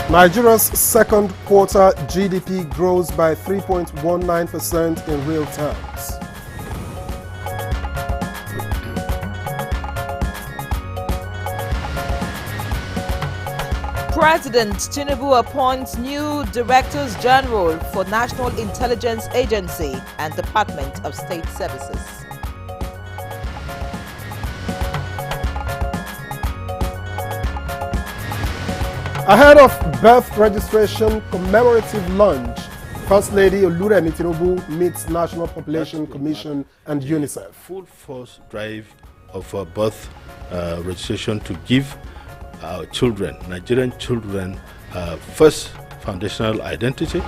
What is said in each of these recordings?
Nigeria's second quarter GDP grows by 3.19% in real terms. President Tinubu appoints new Directors General for National Intelligence Agency and Department of State Services. Ahead of birth registration commemorative lunch, First Lady Nta Tinubu meets National Population Commission and UNICEF. Full force drive of birth registration to give our children, Nigerian children, first foundational identity.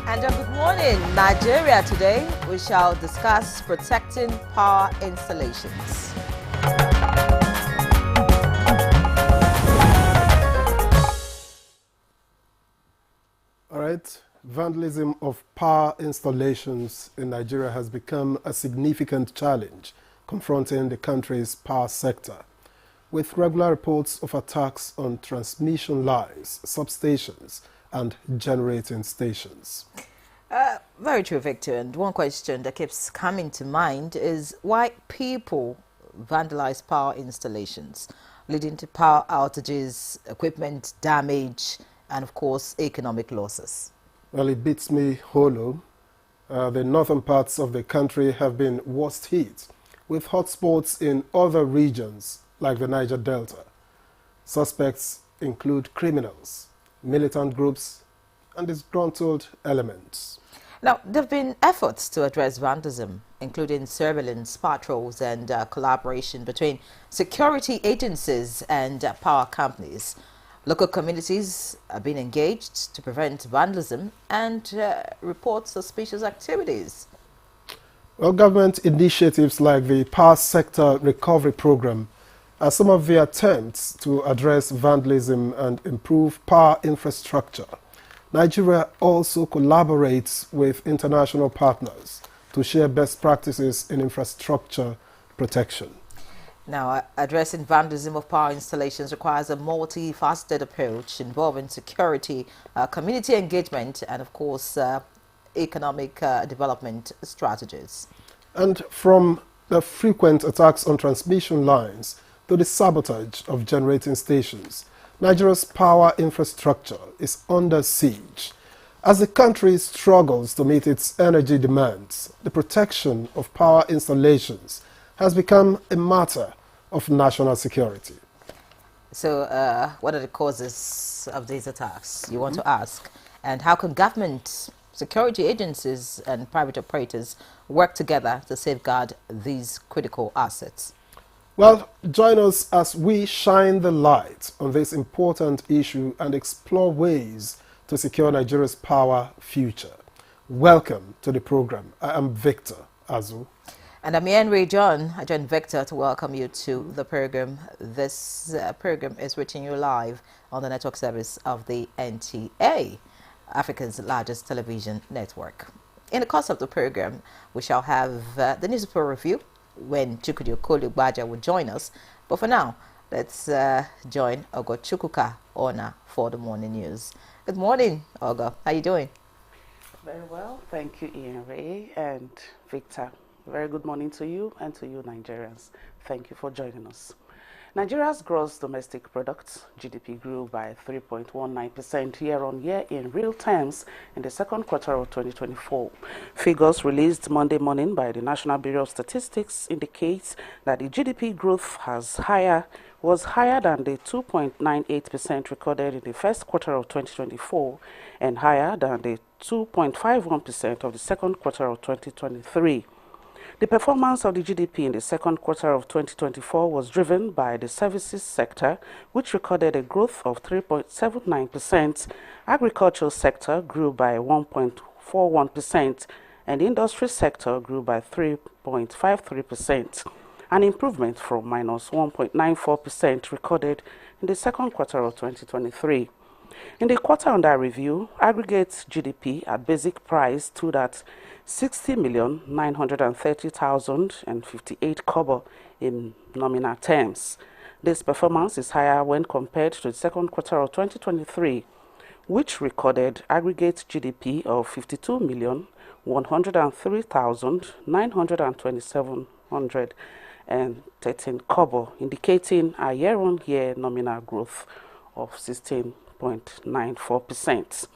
And good morning, Nigeria. Today we shall discuss protecting power installations. All right, vandalism of power installations in Nigeria has become a significant challenge confronting the country's power sector, with regular reports of attacks on transmission lines, substations, and generating stations. Very true, Victor. And one question that keeps coming to mind is why people vandalize power installations, leading to power outages, equipment damage, and of course, economic losses. Well, it beats me hollow. The northern parts of the country have been worst hit, with hotspots in other regions like the Niger Delta. Suspects include criminals, militant groups, and disgruntled elements. Now, there have been efforts to address vandalism, including surveillance, patrols, and collaboration between security agencies and power companies. Local communities have been engaged to prevent vandalism and report suspicious activities. Well, government initiatives like the Power Sector Recovery Program are some of the attempts to address vandalism and improve power infrastructure. Nigeria also collaborates with international partners to share best practices in infrastructure protection. Now, addressing vandalism of power installations requires a multifaceted approach involving security, community engagement, and of course, economic development strategies. And from the frequent attacks on transmission lines to the sabotage of generating stations, Nigeria's power infrastructure is under siege. As the country struggles to meet its energy demands, the protection of power installations has become a matter of national security. So what are the causes of these attacks, you want to ask? And how can government, security agencies and private operators work together to safeguard these critical assets? Well, join us as we shine the light on this important issue and explore ways to secure Nigeria's power future. Welcome to the program. I am Victor Azu. And I'm Henry John. I join Victor to welcome you to the program. This program is reaching you live on the network service of the NTA, Africa's largest television network. In the course of the program, we shall have the newspaper review when Chukwudi Okoli will join us. But for now, let's join Ogo Chukwuka Ona for the morning news. Good morning, Ogo. How are you doing? Very well. Thank you, Ian Ray and Victor. Very good morning to you and to you Nigerians. Thank you for joining us. Nigeria's gross domestic product, GDP, grew by 3.19% year-on-year in real terms in the second quarter of 2024. Figures released Monday morning by the National Bureau of Statistics indicate that the GDP growth was higher than the 2.98% recorded in the first quarter of 2024 and higher than the 2.51% of the second quarter of 2023. The performance of the GDP in the second quarter of 2024 was driven by the services sector, which recorded a growth of 3.79%. Agricultural sector grew by 1.41%, and the industry sector grew by 3.53%, an improvement from minus 1.94% recorded in the second quarter of 2023. In the quarter under review, aggregate GDP at basic price stood at 60,930,058 kobo in nominal terms. This performance is higher when compared to the second quarter of 2023, which recorded aggregate GDP of 52,103,927 kobo, indicating a year-on-year nominal growth of 16.94%.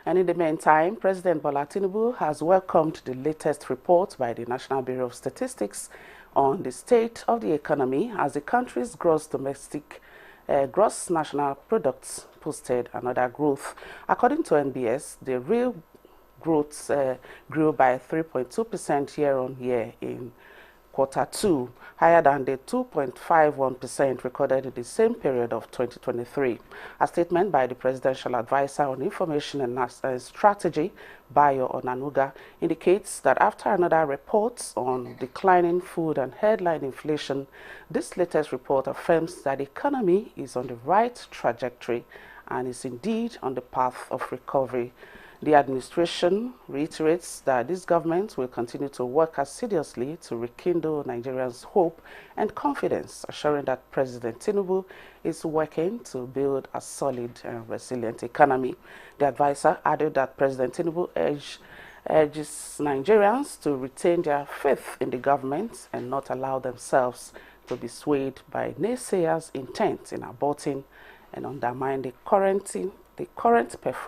And in the meantime, President Bola Tinubu has welcomed the latest report by the National Bureau of Statistics on the state of the economy as the country's gross national products posted another growth. According to NBS, the real growth grew by 3.2% year-on-year in quarter 2, higher than the 2.51% recorded in the same period of 2023. A statement by the Presidential Advisor on Information and Strategy, Bayo Onanuga, indicates that after another report on declining food and headline inflation, this latest report affirms that the economy is on the right trajectory and is indeed on the path of recovery. The administration reiterates that this government will continue to work assiduously to rekindle Nigerians' hope and confidence, assuring that President Tinubu is working to build a solid and resilient economy. The advisor added that President Tinubu urges Nigerians to retain their faith in the government and not allow themselves to be swayed by naysayers' intent in aborting and undermine the current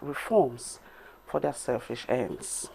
reforms for their selfish ends.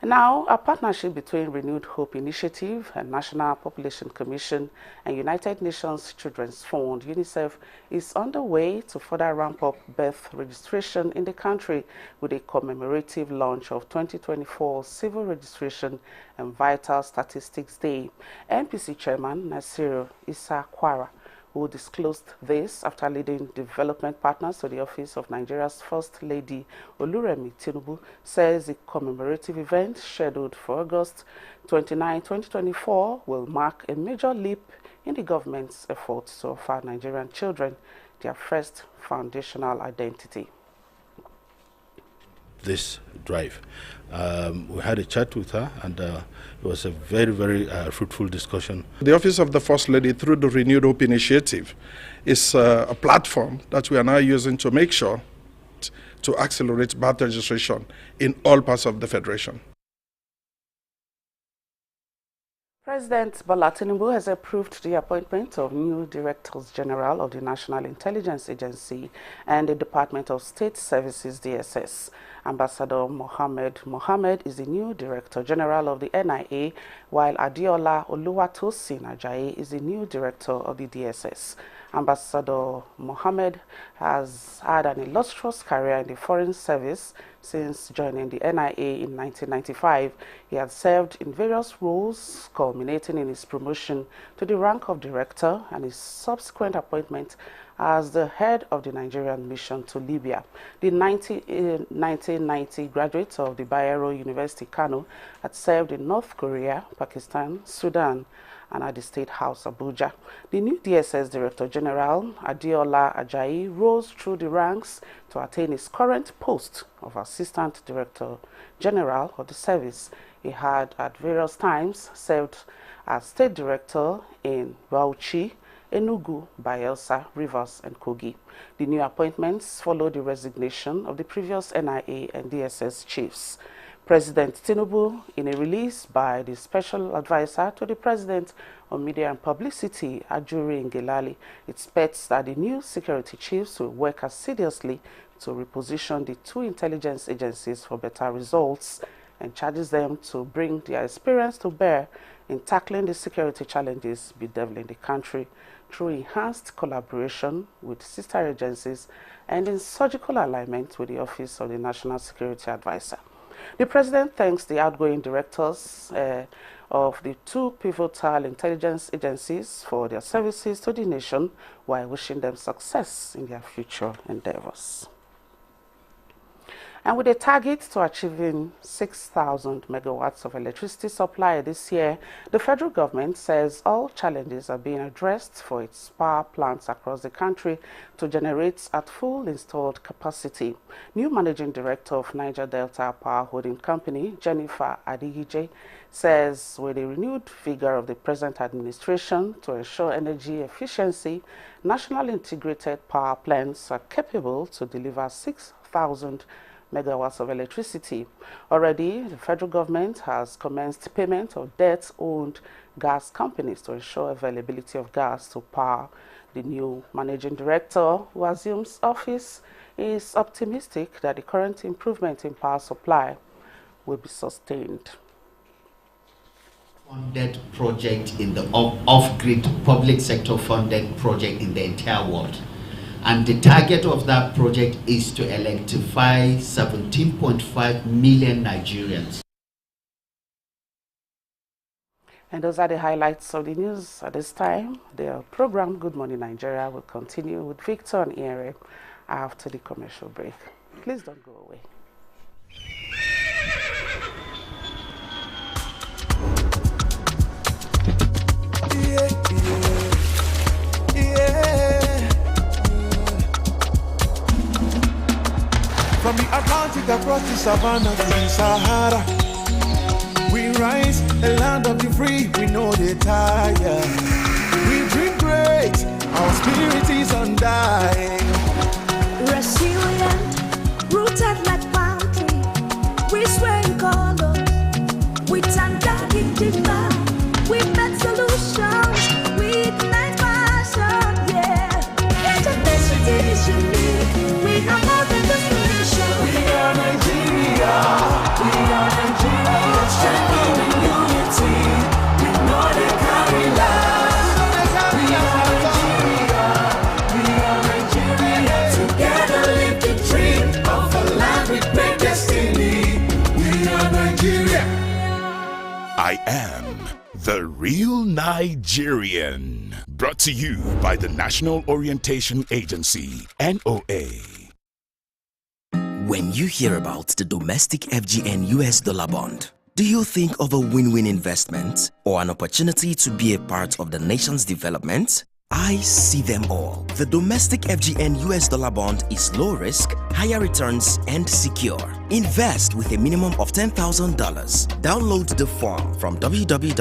Now, a partnership between Renewed Hope Initiative and National Population Commission and United Nations Children's Fund, UNICEF, is underway to further ramp up birth registration in the country with a commemorative launch of 2024 Civil Registration and Vital Statistics Day. NPC Chairman Nasiru Issa Kwara, who disclosed this after leading development partners to the office of Nigeria's First Lady Oluremi Tinubu, says the commemorative event scheduled for August 29, 2024 will mark a major leap in the government's efforts to offer Nigerian children their first foundational identity. This drive. We had a chat with her, and it was a very, very fruitful discussion. The Office of the First Lady, through the Renewed Hope Initiative, is a platform that we are now using to make sure to accelerate birth registration in all parts of the Federation. President Bola Tinubu has approved the appointment of new Directors General of the National Intelligence Agency and the Department of State Services, DSS. Ambassador Mohammed is the new Director General of the NIA, while Adiola Oluwatosin Ajayi is the new Director of the DSS. Ambassador Mohammed has had an illustrious career in the Foreign Service since joining the NIA in 1995. He has served in various roles, culminating in his promotion to the rank of Director and his subsequent appointment as the head of the Nigerian mission to Libya. The 1990 graduate of the Bayero University, Kano, had served in North Korea, Pakistan, Sudan, and at the State House, Abuja. The new DSS Director General, Adiola Ajayi, rose through the ranks to attain his current post of Assistant Director General of the service. He had at various times served as State Director in Bauchi, Enugu, Bayelsa, Rivers, and Kogi. The new appointments follow the resignation of the previous NIA and DSS chiefs. President Tinubu, in a release by the Special Advisor to the President on Media and Publicity, Ajuri Ngelali, expects that the new security chiefs will work assiduously to reposition the two intelligence agencies for better results and charges them to bring their experience to bear in tackling the security challenges bedeviling the country through enhanced collaboration with sister agencies and in surgical alignment with the Office of the National Security Advisor. The President thanks the outgoing directors of the two pivotal intelligence agencies for their services to the nation while wishing them success in their future endeavors. And with a target to achieving 6,000 megawatts of electricity supply this year, the federal government says all challenges are being addressed for its power plants across the country to generate at full installed capacity. New Managing Director of Niger Delta Power Holding Company, Jennifer Adigije, says with the renewed vigor of the present administration to ensure energy efficiency, national integrated power plants are capable to deliver 6,000 megawatts of electricity. Already, the federal government has commenced payment of debt-owned gas companies to ensure availability of gas to power. The new managing director, who assumes office, is optimistic that the current improvement in power supply will be sustained. Funded project in the off-grid public sector funded project in the entire world. And the target of that project is to electrify 17.5 million Nigerians. And those are the highlights of the news at this time. The program Good Morning Nigeria will continue with Victor and Ere after the commercial break. Please don't go away. From the Atlantic across the savannah to the Sahara, we rise, the land of the free, we know they tire. We dream great, our spirit is undying. Resilient, rooted like palm tree, we sway in color, we turn dark into light, we make solutions, we ignite passion, yeah. International is unique, we are more than the solution. We are Nigeria, we are Nigeria, strength in unity, we know they carry light. We are Nigeria, together live the dream of a land with great destiny. We are Nigeria. I am the real Nigerian. Brought to you by the National Orientation Agency, NOA. When you hear about the domestic FGN US dollar bond, do you think of a win-win investment or an opportunity to be a part of the nation's development? I see them all. The domestic FGN US dollar bond is low risk, higher returns, and secure. Invest with a minimum of $10,000. Download the form from www.dmo.gov.ng.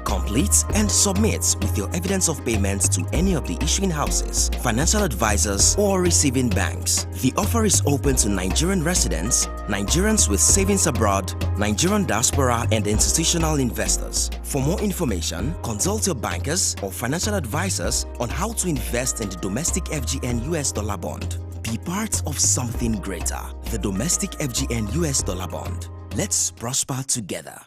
Complete and submit with your evidence of payment to any of the issuing houses, financial advisors, or receiving banks. The offer is open to Nigerian residents, Nigerians with savings abroad, Nigerian diaspora, and institutional investors. For more information, consult your bankers or financial advisors on how to invest in the domestic FGN US dollar bond. Be part of something greater. The domestic FGN US dollar bond. Let's prosper together.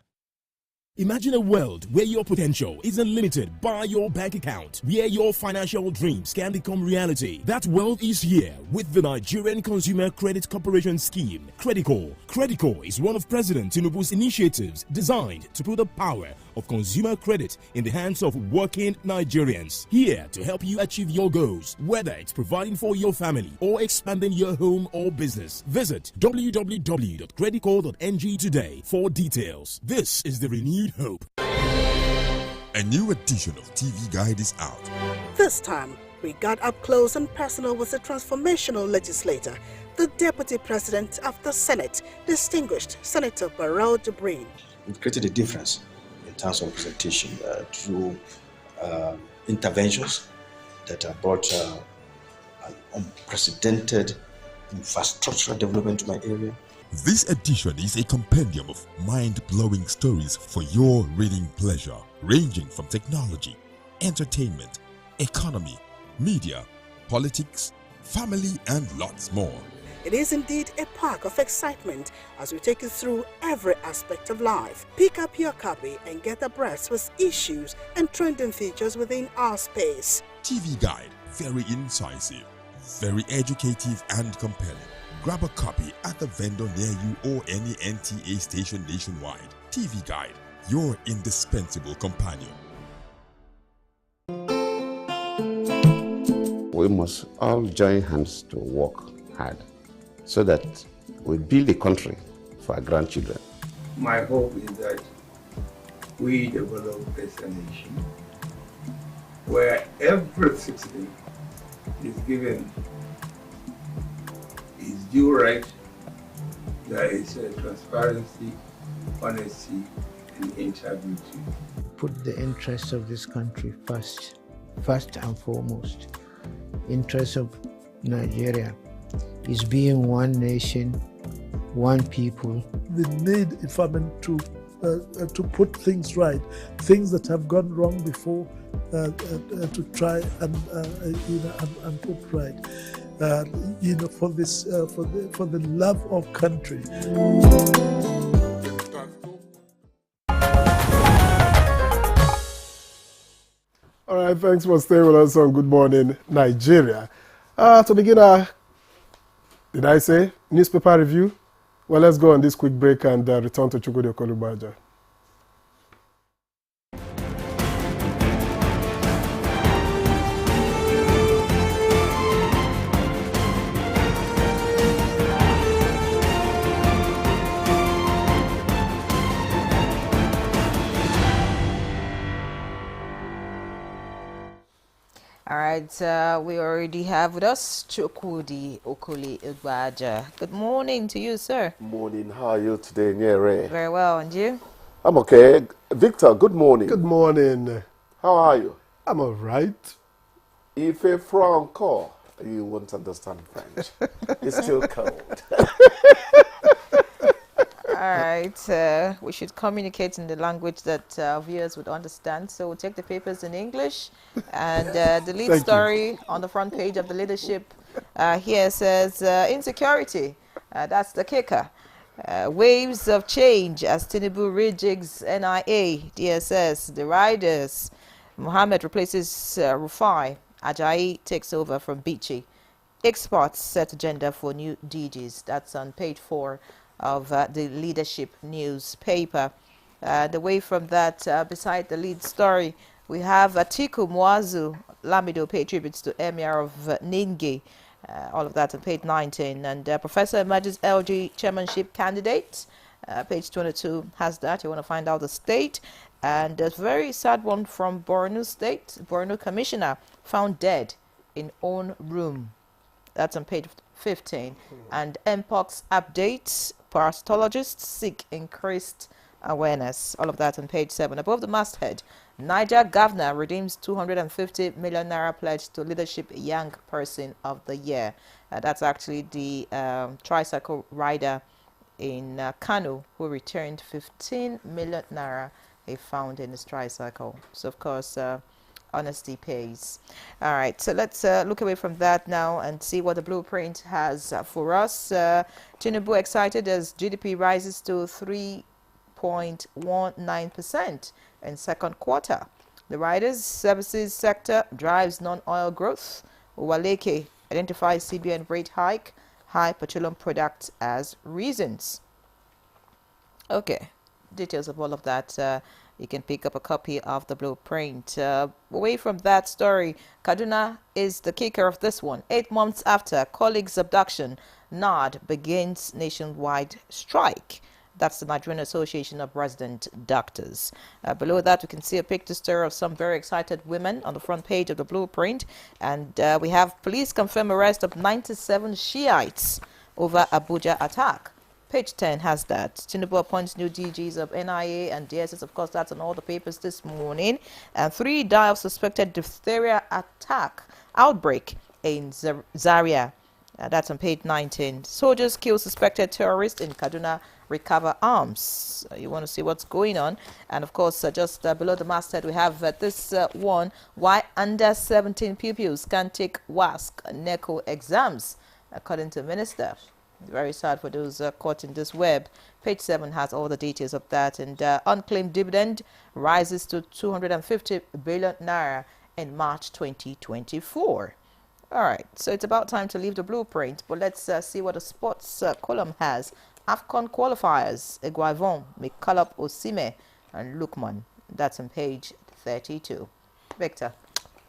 Imagine a world where your potential isn't limited by your bank account, where your financial dreams can become reality. That world is here with the Nigerian Consumer Credit Corporation scheme, Credico. Credico is one of President Tinubu's initiatives designed to put the power of consumer credit in the hands of working Nigerians. Here to help you achieve your goals, whether it's providing for your family or expanding your home or business. Visit www.credico.ng today for details. This is the renewed hope. A new edition of TV Guide is out. This time, we got up close and personal with a transformational legislator, the Deputy President of the Senate, distinguished Senator Barrel Jibrin. It created a difference in terms of representation through interventions that have brought an unprecedented infrastructural development to my area. This edition is a compendium of mind-blowing stories for your reading pleasure, ranging from technology, entertainment, economy, media, politics, family, and lots more. It is indeed a park of excitement as we take you through every aspect of life. Pick up your copy and get abreast with issues and trending features within our space. TV Guide, very incisive, very educative and compelling. Grab a copy at the vendor near you or any NTA station nationwide. TV Guide, your indispensable companion. We must all join hands to work had, so that we build a country for our grandchildren. My hope is that we develop as a nation where every citizen is given his due right. There is transparency, honesty, and integrity. Put the interests of this country first and foremost. Interests of Nigeria is being one nation, one people. The need, if I mean, to put things right, things that have gone wrong before, to try and put right. For this, for the love of country. All right, thanks for staying with us on Good Morning Nigeria. To begin our, did I say, newspaper review? Well, let's go on this quick break and return to Chukwudi Okolubaja. All right, we already have with us Chukwudi Okolubaja. Good morning to you, sir. Morning. How are you today, Nyere? Very well, and you? I'm okay. Victor, good morning. Good morning. How are you? I'm all right. If a Franco, you won't understand French. It's still cold. All right, we should communicate in the language that viewers would understand. So we'll take the papers in English. And the lead story on the front page of the leadership here says, insecurity, that's the kicker. Waves of change as Tinubu rejigs NIA, DSS, the riders. Mohammed replaces Rufai. Ajayi takes over from Bichi. Experts set agenda for new DGs. That's on page 4 of the leadership newspaper. Away from that, beside the lead story, we have Atiku Muazu Lamido pay tributes to Emir of Ningi. All of that on page 19. And Professor emerges LG chairmanship candidate. Page 22 has that. You want to find out the state. And a very sad one from Borno State. Borno commissioner found dead in own room. That's on page 15. And Mpox updates. Parasitologists seek increased awareness. All of that on page 7. Above the masthead, Niger governor redeems 250 million naira pledge to leadership young person of the year. That's actually the tricycle rider in Kano who returned 15 million naira he found in his tricycle. So of course, honesty pays. All right, so let's look away from that now and see what the blueprint has for us. Tinubu excited as GDP rises to 3.19% in second quarter. The riders services sector drives non-oil growth. Waleke identifies CBN rate hike, high petroleum products as reasons. Okay, details of all of that. You can pick up a copy of the blueprint. Away from that story, Kaduna is the kicker of this one. 8 months after colleagues' abduction, NARD begins nationwide strike. That's the Nigerian Association of Resident Doctors. Below that, we can see a picture story of some very excited women on the front page of the blueprint. And we have police confirm arrest of 97 Shiites over Abuja attack. Page 10 has that. Tinubu appoints new DGs of NIA and DSS. Of course, that's on all the papers this morning. And 3 die of suspected diphtheria outbreak in Zaria. That's on page 19. Soldiers kill suspected terrorists in Kaduna, recover arms. You want to see what's going on. And of course, just below the masthead, we have this one. Why under 17 pupils can't take WASC NECO exams, according to Minister. Very sad for those caught in this web. Page 7 has all the details of that. And unclaimed dividend rises to 250 billion naira in March 2024. All right, so it's about time to leave the blueprint, but let's see what the sports column has. AFCON qualifiers, Eguavon, Mikalop Osime, and Lukman. That's on page 32. Victor.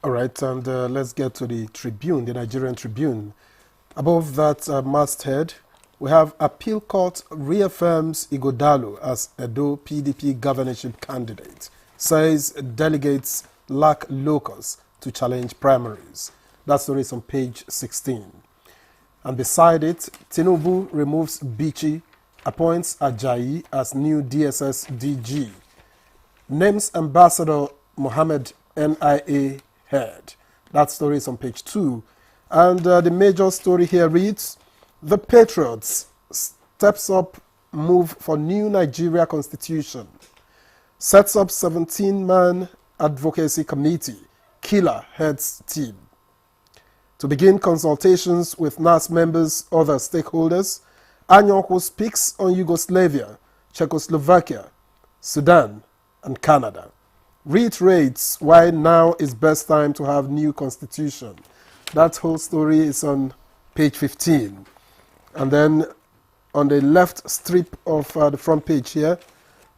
All right, and let's get to the Tribune, the Nigerian Tribune. Above that masthead, we have Appeal Court reaffirms Igodalo as Edo PDP governorship candidate, says delegates lack locus to challenge primaries. That story is on page 16. And beside it, Tinubu removes Bichi, appoints Ajayi as new DSS DG, names Ambassador Mohammed NIA head. That story is on page 2. And the major story here reads, The Patriots steps up move for new Nigeria constitution, sets up 17-man advocacy committee, killer heads team. To begin consultations with NAS members, other stakeholders, Anyonko speaks on Yugoslavia, Czechoslovakia, Sudan, and Canada. Reiterates why now is best time to have new constitution. That whole story is on page 15. And then on the left strip of the front page here,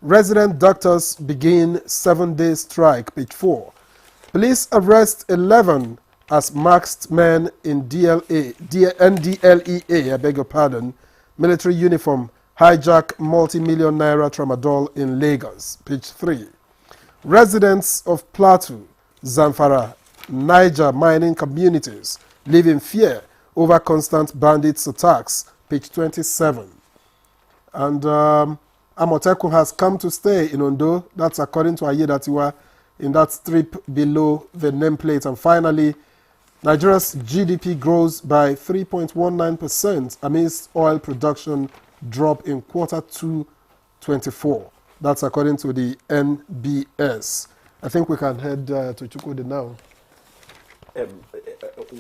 resident doctors begin 7-day strike, page 4. Police arrest 11 as masked men in NDLEA, I beg your pardon, military uniform, hijack multi-million naira tramadol in Lagos, page 3. Residents of Plateau, Zamfara, Niger mining communities live in fear over constant bandits attacks, page 27. And Amotekun has come to stay in Ondo. That's according to Ayedatiwa in that strip below the nameplate. And finally, Nigeria's GDP grows by 3.19% amidst oil production drop in Q2 24. That's according to the NBS. I think we can head to Chukwudi now.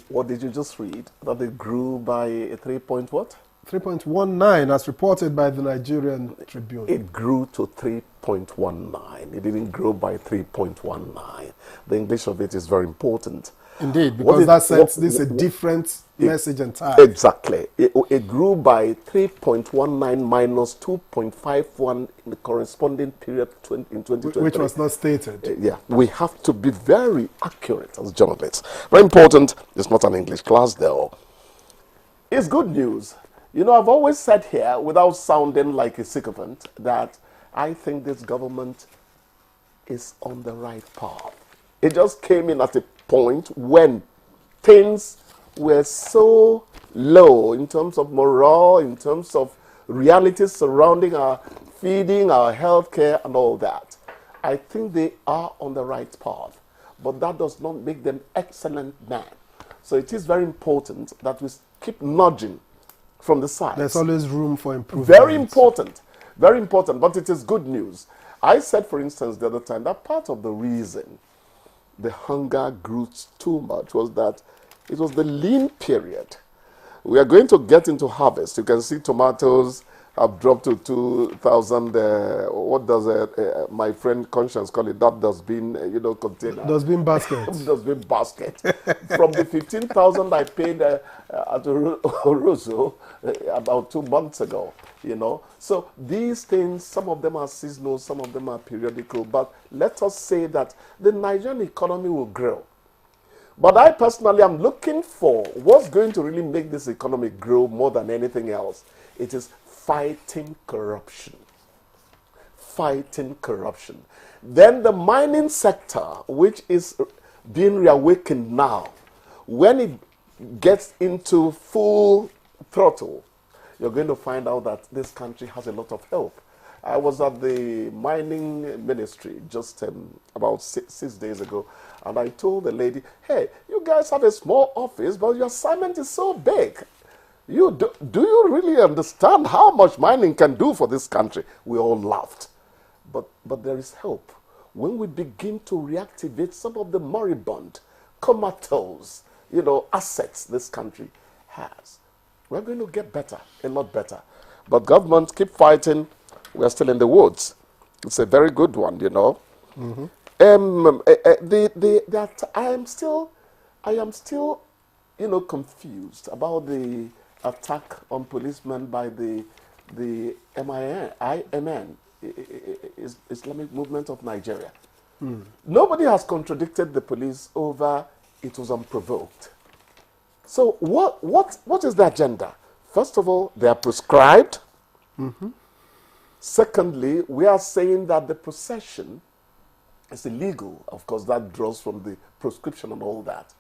What did you just read? That it grew by a 3 point what? 3.19 as reported by the Nigerian Tribune. It grew to 3.19. It didn't grow by 3.19. The English of it is very important. Indeed, because that sets this a different message entirely. Exactly. It grew by 3.19 minus 2.51 in the corresponding period in 2020. Which was not stated. Yeah. We have to be very accurate as journalists. Very important. It's not an English class, though. It's good news. You know, I've always said here, without sounding like a sycophant, that I think this government is on the right path. It just came in at a point when things were so low in terms of morale, in terms of realities surrounding our feeding, our health care, and all that. I think they are on the right path, but that does not make them excellent men. So it is very important that we keep nudging from the side. There's always room for improvement. Very important, but it is good news. I said, for instance, the other time, that part of the reason the hunger grew too much was that it was the lean period. We are going to get into harvest. You can see tomatoes have dropped to 2,000. What does my friend Conscience call it? That dustbin, container. Dustbin basket. Dustbin basket. From the 15,000 I paid at Orozo about 2 months ago. So these things, some of them are seasonal, some of them are periodical, but let us say that the Nigerian economy will grow. But I personally am looking for what's going to really make this economy grow more than anything else. It is fighting corruption. Fighting corruption. Then the mining sector, which is being reawakened now, when it gets into full throttle, you're going to find out that this country has a lot of help. I was at the mining ministry just about six days ago, and I told the lady, hey, you guys have a small office, but your assignment is so big. Do you really understand how much mining can do for this country? We all laughed. But there is hope. When we begin to reactivate some of the moribund, comatose, assets this country has, we're going to get better, a lot better. But government, keep fighting. We're still in the woods. It's a very good one, Mm-hmm. I am still, confused about the attack on policemen by the IMN, Islamic Movement of Nigeria. Nobody has contradicted the police over it was unprovoked. So what is the agenda? First of all, they are prescribed. Secondly, we are saying that the possession is illegal. Of course, that draws from the prescription and all that.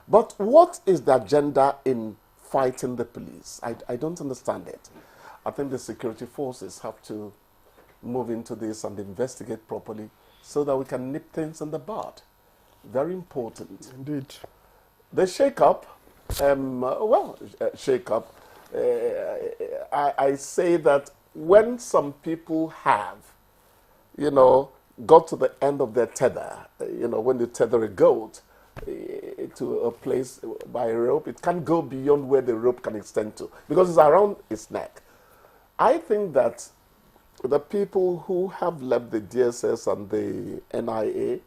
But what is the agenda in fighting the police? I don't understand it. I think the security forces have to move into this and investigate properly so that we can nip things in the bud. Very important. Indeed. The shake-up, shake-up, I say that when some people have, got to the end of their tether, when you tether a goat to a place by a rope, it can't go beyond where the rope can extend to because it's around its neck. I think that the people who have left the DSS and the NIA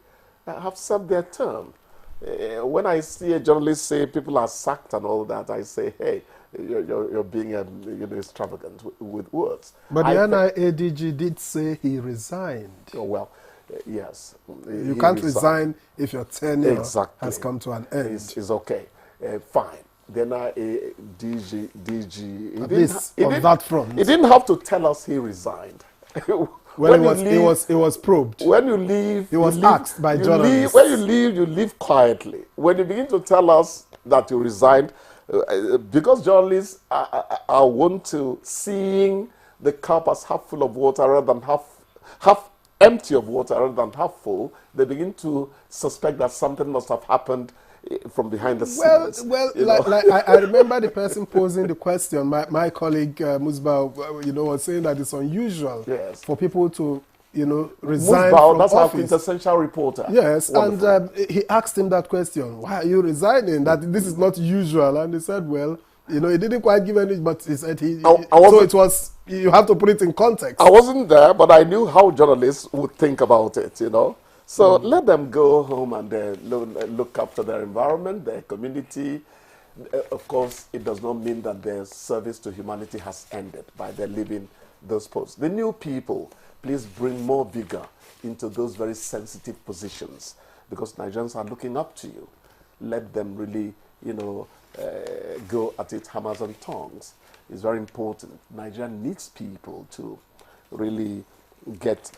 have served their term. When I see a journalist say people are sacked and all that, I say, hey, you're being extravagant with words. But the NIA DG did say he resigned. Oh, well, yes. You can't resign if your tenure has come to an end. It's okay. Fine. The NIA DG, At least on that front. He didn't have to tell us he resigned. Well, it was probed. When you leave, he was asked by journalists. When you leave quietly. When you begin to tell us that you resigned, because journalists are wont to seeing the cup as half full of water rather than half empty of water rather than half full, they begin to suspect that something must have happened from behind the scenes. I remember the person posing the question, my colleague Musba, was saying that it's unusual for people to, resign Musba, from that's office. our quintessential reporter. Yes, wonderful. And he asked him that question, why are you resigning? That this is not usual. And he said, well, he didn't quite give any, but he said so it was, you have to put it in context. I wasn't there, but I knew how journalists would think about it, So let them go home and look after their environment, their community. Of course, it does not mean that their service to humanity has ended by their leaving those posts. The new people, please bring more vigor into those very sensitive positions because Nigerians are looking up to you. Let them really, go at it hammers and tongs. It's very important. Nigeria needs people to really get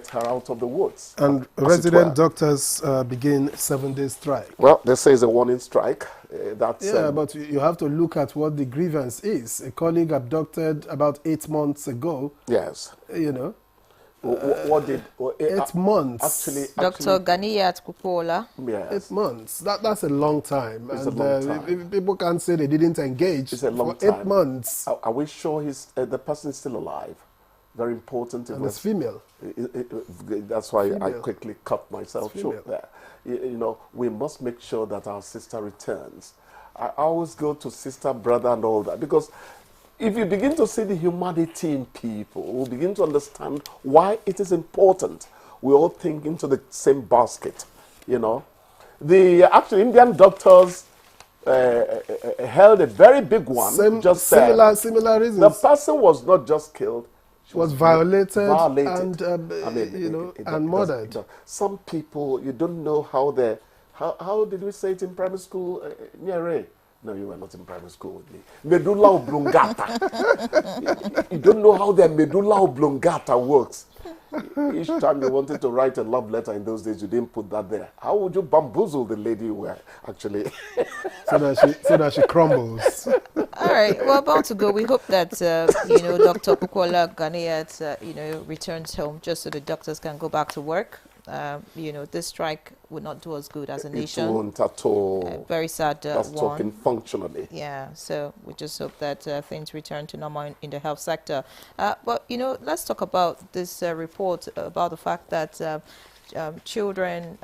her out of the woods. And resident doctors begin 7-day strike. Well, they say it's a warning strike. But you have to look at what the grievance is. A colleague abducted about 8 months ago. Yes. What did 8 months? Actually, Dr. Ganiyat Kupola. Yes. 8 months. That's a long time. It's a long time. People can't say they didn't engage. It's a long for time. 8 months. Are we sure the person is still alive? Very important. And it's female. That's why female. I quickly cut myself short there. We must make sure that our sister returns. I always go to sister, brother, and all that because if you begin to see the humanity in people, we'll begin to understand why it is important. We all think into the same basket, The actual Indian doctors held a very big one. Similar reasons. The person was not just killed. She was violated. And, and murdered. Some people, you don't know how they... How did we say it in primary school? Nyere? No, you were not in primary school with me. Medulla oblongata. You don't know how the medulla oblongata works. Each time you wanted to write a love letter in those days, you didn't put that there. How would you bamboozle the lady you were actually? so that she crumbles. All right, we're about to go. We hope that Dr. Kukola Ganiyat, returns home just so the doctors can go back to work. This strike would not do us good as a nation. It won't at all. Very sad That's one. talking functionally. Yeah, so we just hope that things return to normal in the health sector. But, let's talk about this report about the fact that children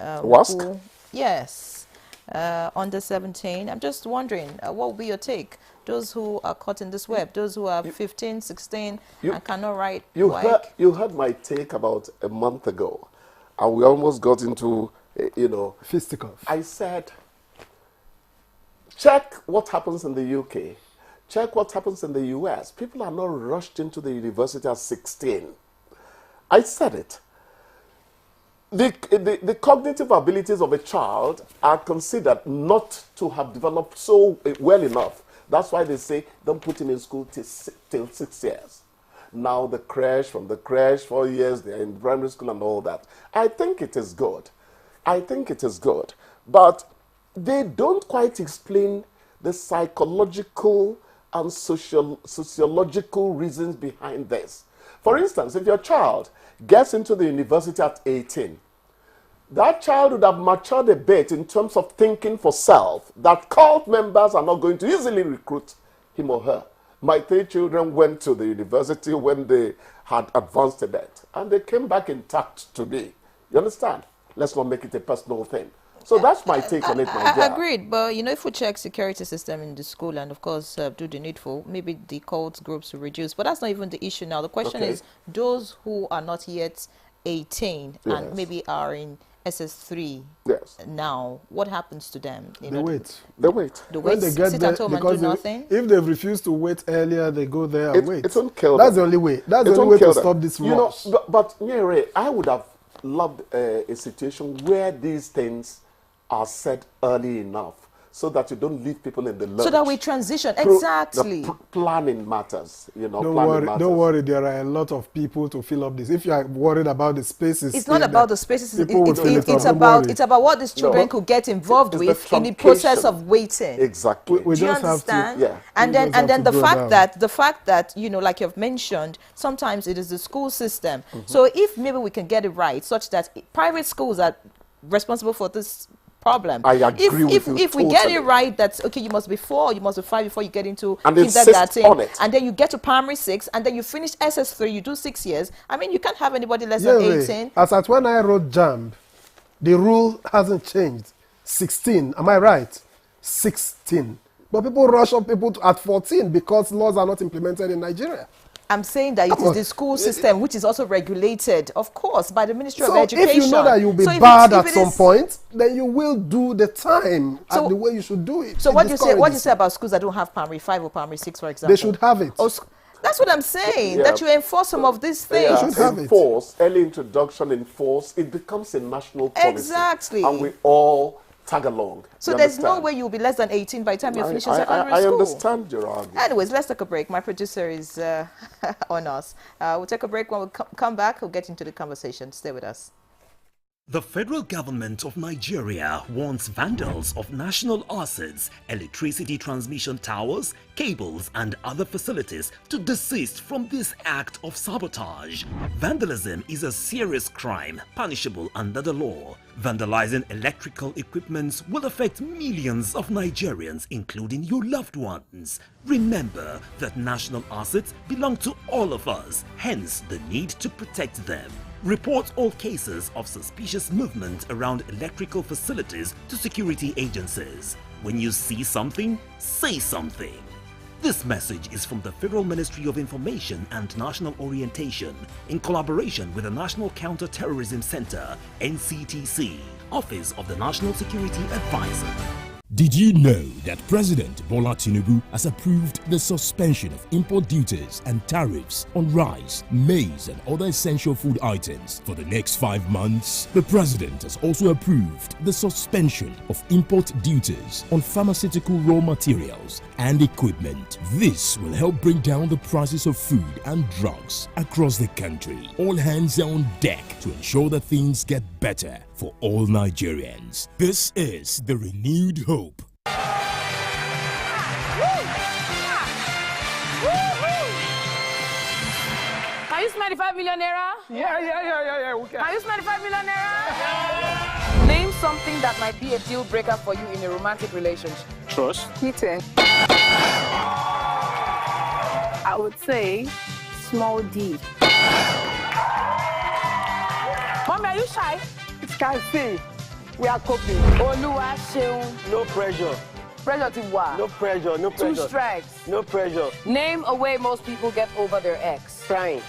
under 17. I'm just wondering, what will be your take? Those who are caught in this web, those who are 15, 16 and cannot write. You heard my take about a month ago. And we almost got into, fisticuffs. I said, check what happens in the UK. Check what happens in the US. People are not rushed into the university at 16. I said it. the cognitive abilities of a child are considered not to have developed so well enough. That's why they say don't put him in school till 6 years. Now from the creche, 4 years, they're in primary school and all that. I think it is good. But they don't quite explain the psychological and sociological reasons behind this. For instance, if your child gets into the university at 18, that child would have matured a bit in terms of thinking for self, that cult members are not going to easily recruit him or her. My 3 children went to the university when they had advanced a bit, and they came back intact to me. You understand? Let's not make it a personal thing. So that's my take on it, my dear. Agreed, but if we check security system in the school and of course do the needful, maybe the cult groups will reduce. But that's not even the issue now. The question is those who are not yet 18 and maybe are in SS3 now, what happens to them? They wait. When they get sit at home and do nothing? If they refuse to wait earlier, they go there and wait. It won't kill That's them. the only way. That's the only way to stop this rush. But Nyere, I would have loved a situation where these things are said early enough so that you don't leave people in the lurch. So that we transition. Exactly. Planning matters, Don't worry, there are a lot of people to fill up this. If you are worried about the spaces, it's not about the spaces. It's about what these children could get involved with in the process of waiting. Exactly. We Do you just understand? have to, And then the fact that like you've mentioned, sometimes it is the school system. So if maybe we can get it right, such that private schools are responsible for this problem. I agree with you if we get it right, that's okay. You must be 4, you must be 5 before you get into and kindergarten, and then you get to primary 6, and then you finish SS3. You do 6 years. I mean, you can't have anybody less than 18. As at when I wrote JAMB, the rule hasn't changed. 16, am I right? 16. But people rush up people at 14 because laws are not implemented in Nigeria. I'm saying that it is the school system which is also regulated, of course, by the Ministry of Education. If you know that you'll be bad at some point, then you will do the time at the way you should do it. So what do you say about schools that don't have primary 5 or primary 6, for example? They should have it. That's what I'm saying, that you enforce some of these things. You should have enforce, early introduction, it becomes a national policy. Exactly. And we all tag along. So there's no way you'll be less than 18 by the time you finish your secondary school. I understand your argument. Anyways, let's take a break. My producer is on us. We'll take a break. When we come back, we'll get into the conversation. Stay with us. The federal government of Nigeria warns vandals of national assets, electricity transmission towers, cables and other facilities to desist from this act of sabotage. Vandalism is a serious crime punishable under the law. Vandalizing electrical equipments will affect millions of Nigerians, including your loved ones. Remember that national assets belong to all of us, hence the need to protect them. Report all cases of suspicious movement around electrical facilities to security agencies. When you see something, say something. This message is from the Federal Ministry of Information and National Orientation in collaboration with the National Counter-Terrorism Center, NCTC, Office of the National Security Advisor. Did you know that President Bola Tinubu has approved the suspension of import duties and tariffs on rice, maize and other essential food items for the next 5 months? The President has also approved the suspension of import duties on pharmaceutical raw materials and equipment. This will help bring down the prices of food and drugs across the country. All hands are on deck to ensure that things get better for all Nigerians. This is the renewed hope. Can you smell the 5 million naira? Yeah. We can. Can you smell the 5 million naira? Yeah. Name something that might be a deal breaker for you in a romantic relationship. Trust. Cheating. I would say small D. Mommy, are you shy? Can't see. We are coping. Oluwa Seun. No pressure. Pressure to what? No pressure. 2 strikes. No pressure. Name a way most people get over their ex. Crying.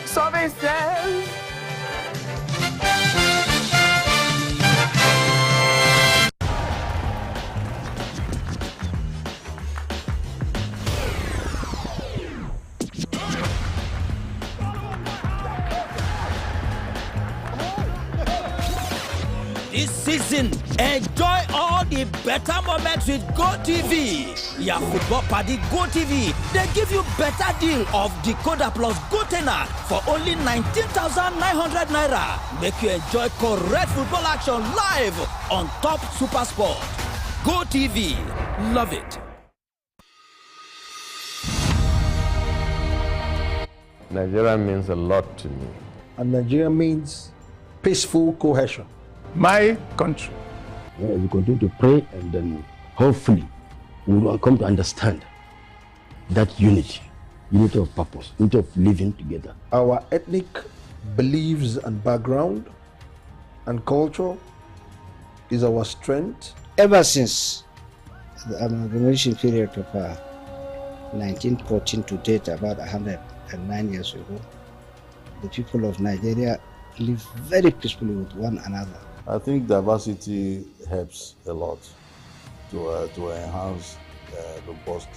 Something says. season. Enjoy all the better moments with GoTV. Your football party GoTV. They give you better deal of decoder plus GoTenna for only 19,900 naira. Make you enjoy correct football action live on Top Super Sport. GoTV. Love it. Nigeria means a lot to me. And Nigeria means peaceful cohesion. My country. We continue to pray, and then hopefully we will come to understand that unity of purpose, unity of living together. Our ethnic beliefs and background and culture is our strength. Ever since the amalgamation period of 1914 to date, about 109 years ago, the people of Nigeria live very peacefully with one another. I think diversity helps a lot to enhance robust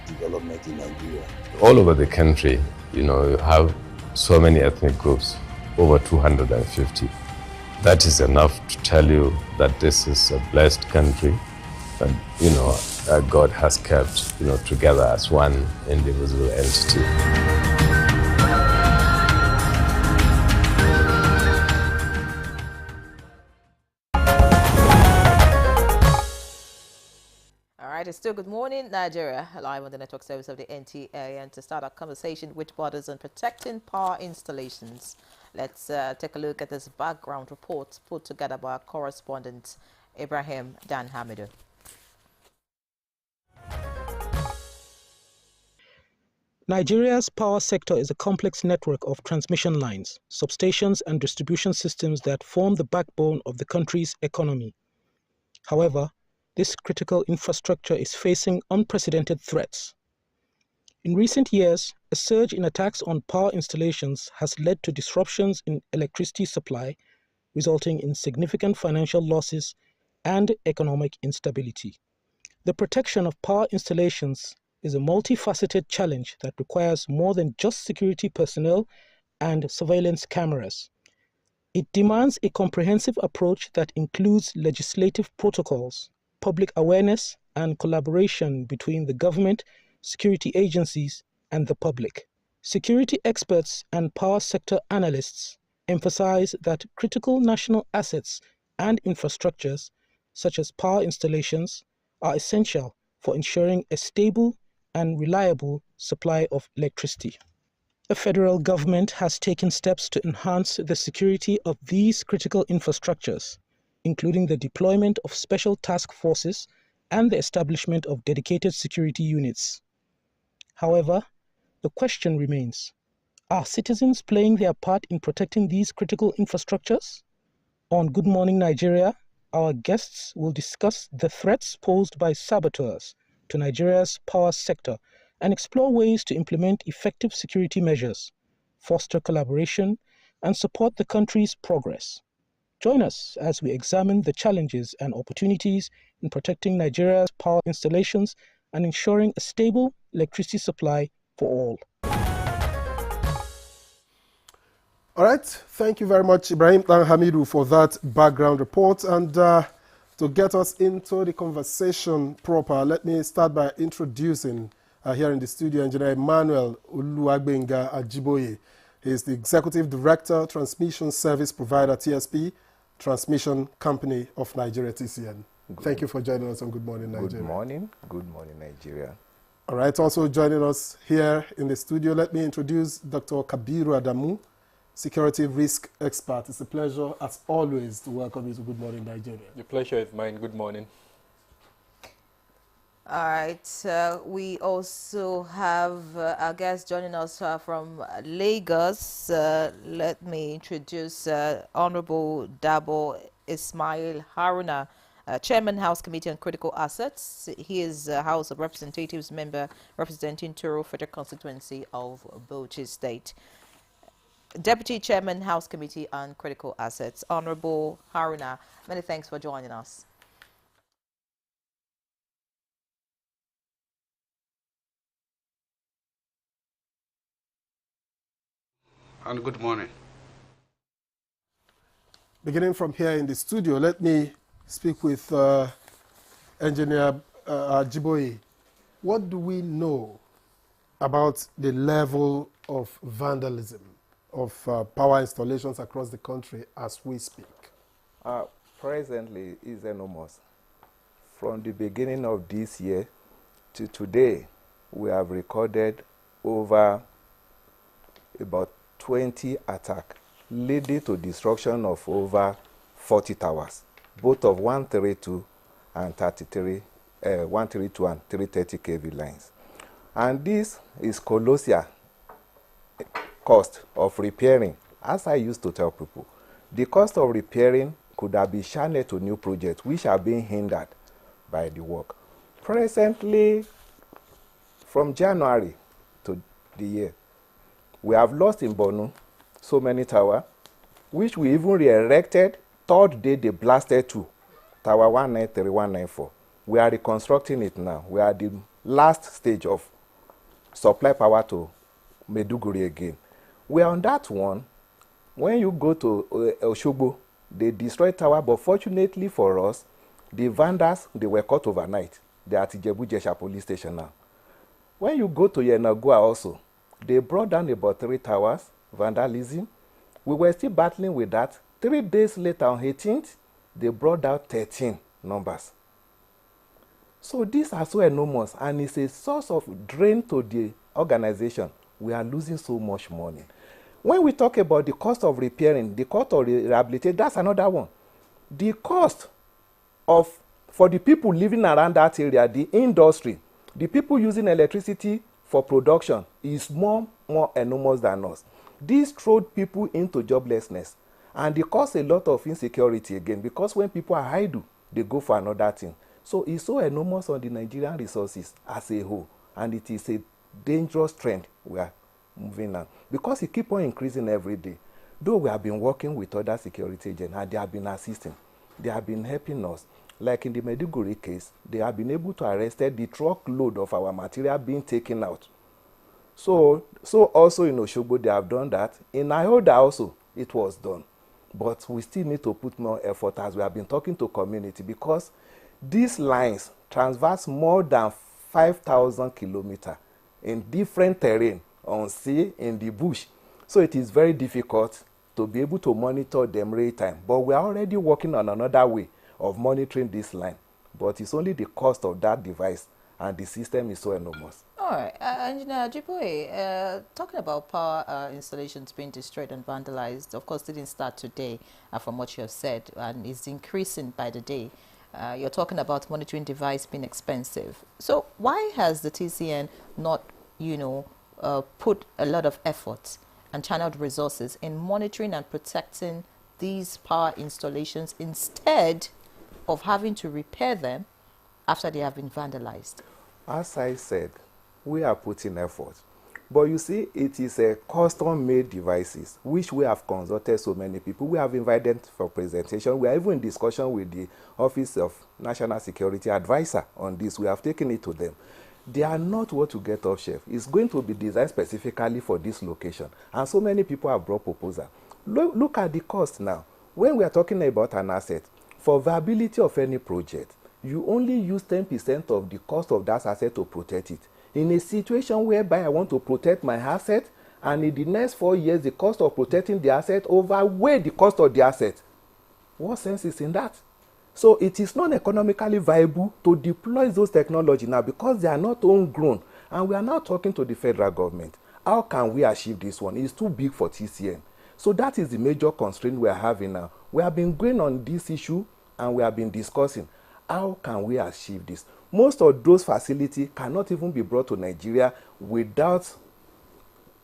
development in Nigeria. All over the country, you have so many ethnic groups, over 250. That is enough to tell you that this is a blessed country, and that God has kept, together as one indivisible entity. It's still Good Morning Nigeria, live on the network service of the NTA. And to start our conversation with borders on protecting power installations, let's take a look at this background report put together by our correspondent Ibrahim Dan Hamidou. Nigeria's power sector is a complex network of transmission lines, substations and distribution systems that form the backbone of the country's economy. However, this critical infrastructure is facing unprecedented threats. In recent years, a surge in attacks on power installations has led to disruptions in electricity supply, resulting in significant financial losses and economic instability. The protection of power installations is a multifaceted challenge that requires more than just security personnel and surveillance cameras. It demands a comprehensive approach that includes legislative protocols, public awareness, and collaboration between the government, security agencies, and the public. Security experts and power sector analysts emphasize that critical national assets and infrastructures, such as power installations, are essential for ensuring a stable and reliable supply of electricity. The federal government has taken steps to enhance the security of these critical infrastructures, including the deployment of special task forces and the establishment of dedicated security units. However, the question remains, are citizens playing their part in protecting these critical infrastructures? On Good Morning Nigeria, our guests will discuss the threats posed by saboteurs to Nigeria's power sector and explore ways to implement effective security measures, foster collaboration, and support the country's progress. Join us as we examine the challenges and opportunities in protecting Nigeria's power installations and ensuring a stable electricity supply for all. All right, thank you very much, Ibrahim Dan Hamidou, for that background report. And to get us into the conversation proper, let me start by introducing here in the studio Engineer Emmanuel Oluwagbenga Ajiboye. He is the Executive Director, Transmission Service Provider, TSP, Transmission Company of Nigeria, TCN. Thank you for joining us on Good Morning Nigeria. Good morning. Good morning, Nigeria. All right, also joining us here in the studio, let me introduce Dr. Kabiru Adamu, Security Risk Expert. It's a pleasure, as always, to welcome you to Good Morning Nigeria. The pleasure is mine. Good morning. All right, we also have our guest joining us from Lagos. Let me introduce Honorable Dabo Ismail Haruna, Chairman, House Committee on Critical Assets. He is House of Representatives member representing Toro Federal Constituency of Bauchi State. Deputy Chairman, House Committee on Critical Assets, Honorable Haruna. Many thanks for joining us. And good morning. Beginning from here in the studio, let me speak with Engineer Jiboye. What do we know about the level of vandalism of power installations across the country as we speak? Presently is enormous. From the beginning of this year to today, we have recorded over about 20 attacks, leading to destruction of over 40 towers, both of 132 and 132 and 330 kV lines. And this is colossal cost of repairing. As I used to tell people, the cost of repairing could have been channeled to new projects which are being hindered by the work. Presently, from January to the year, we have lost in Borno so many towers, which we even re-erected. Third day they blasted two, Tower 193, 194. We are reconstructing it now. We are at the last stage of supply power to Maiduguri again. We are on that one. When you go to Oshogbo, they destroyed tower, but fortunately for us, the vandals, they were caught overnight. They are at Ijebu-Jesha police station now. When you go to Yenagua also, they brought down about 3 towers, vandalism. We were still battling with that. 3 days later, on 18th, they brought down 13 numbers. So these are so enormous, and it's a source of drain to the organization. We are losing so much money. When we talk about the cost of repairing, the cost of rehabilitation, that's another one. The cost for the people living around that area, the industry, the people using electricity for production is more enormous than us. This throws people into joblessness, and they cause a lot of insecurity again, because when people are idle, they go for another thing. So it's so enormous on the Nigerian resources as a whole, and it is a dangerous trend we are moving on, because it keeps on increasing every day. Though we have been working with other security agents, and they have been assisting, they have been helping us. Like in the Maiduguri case, they have been able to arrest the truckload of our material being taken out. So also in Oshogbo, they have done that. In Ihoda also, it was done. But we still need to put more effort, as we have been talking to community, because these lines traverse more than 5,000 kilometers in different terrain, on sea, in the bush. So it is very difficult to be able to monitor them real time. But we are already working on another way of monitoring this line. But it's only the cost of that device, and the system is so enormous. All right, Engineer Jiboye, talking about power installations being destroyed and vandalized, of course, didn't start today, from what you have said, and is increasing by the day. You're talking about monitoring device being expensive. So why has the TCN not, put a lot of effort and channeled resources in monitoring and protecting these power installations instead of having to repair them after they have been vandalized? As I said, we are putting effort. But you see, it is a custom-made devices, which we have consulted so many people. We have invited for presentation. We are even in discussion with the Office of National Security Advisor on this. We have taken it to them. They are not what to get off shelf. It's going to be designed specifically for this location. And so many people have brought proposal. Look at the cost now. When we are talking about an asset, for viability of any project, you only use 10% of the cost of that asset to protect it. In a situation whereby I want to protect my asset, and in the next 4 years, the cost of protecting the asset outweighs the cost of the asset, what sense is in that? So it is not economically viable to deploy those technologies now, because they are not homegrown. And we are now talking to the federal government. How can we achieve this one? It's too big for TCN. So that is the major constraint we are having now. We have been going on this issue, and we have been discussing how can we achieve this. Most of those facilities cannot even be brought to Nigeria without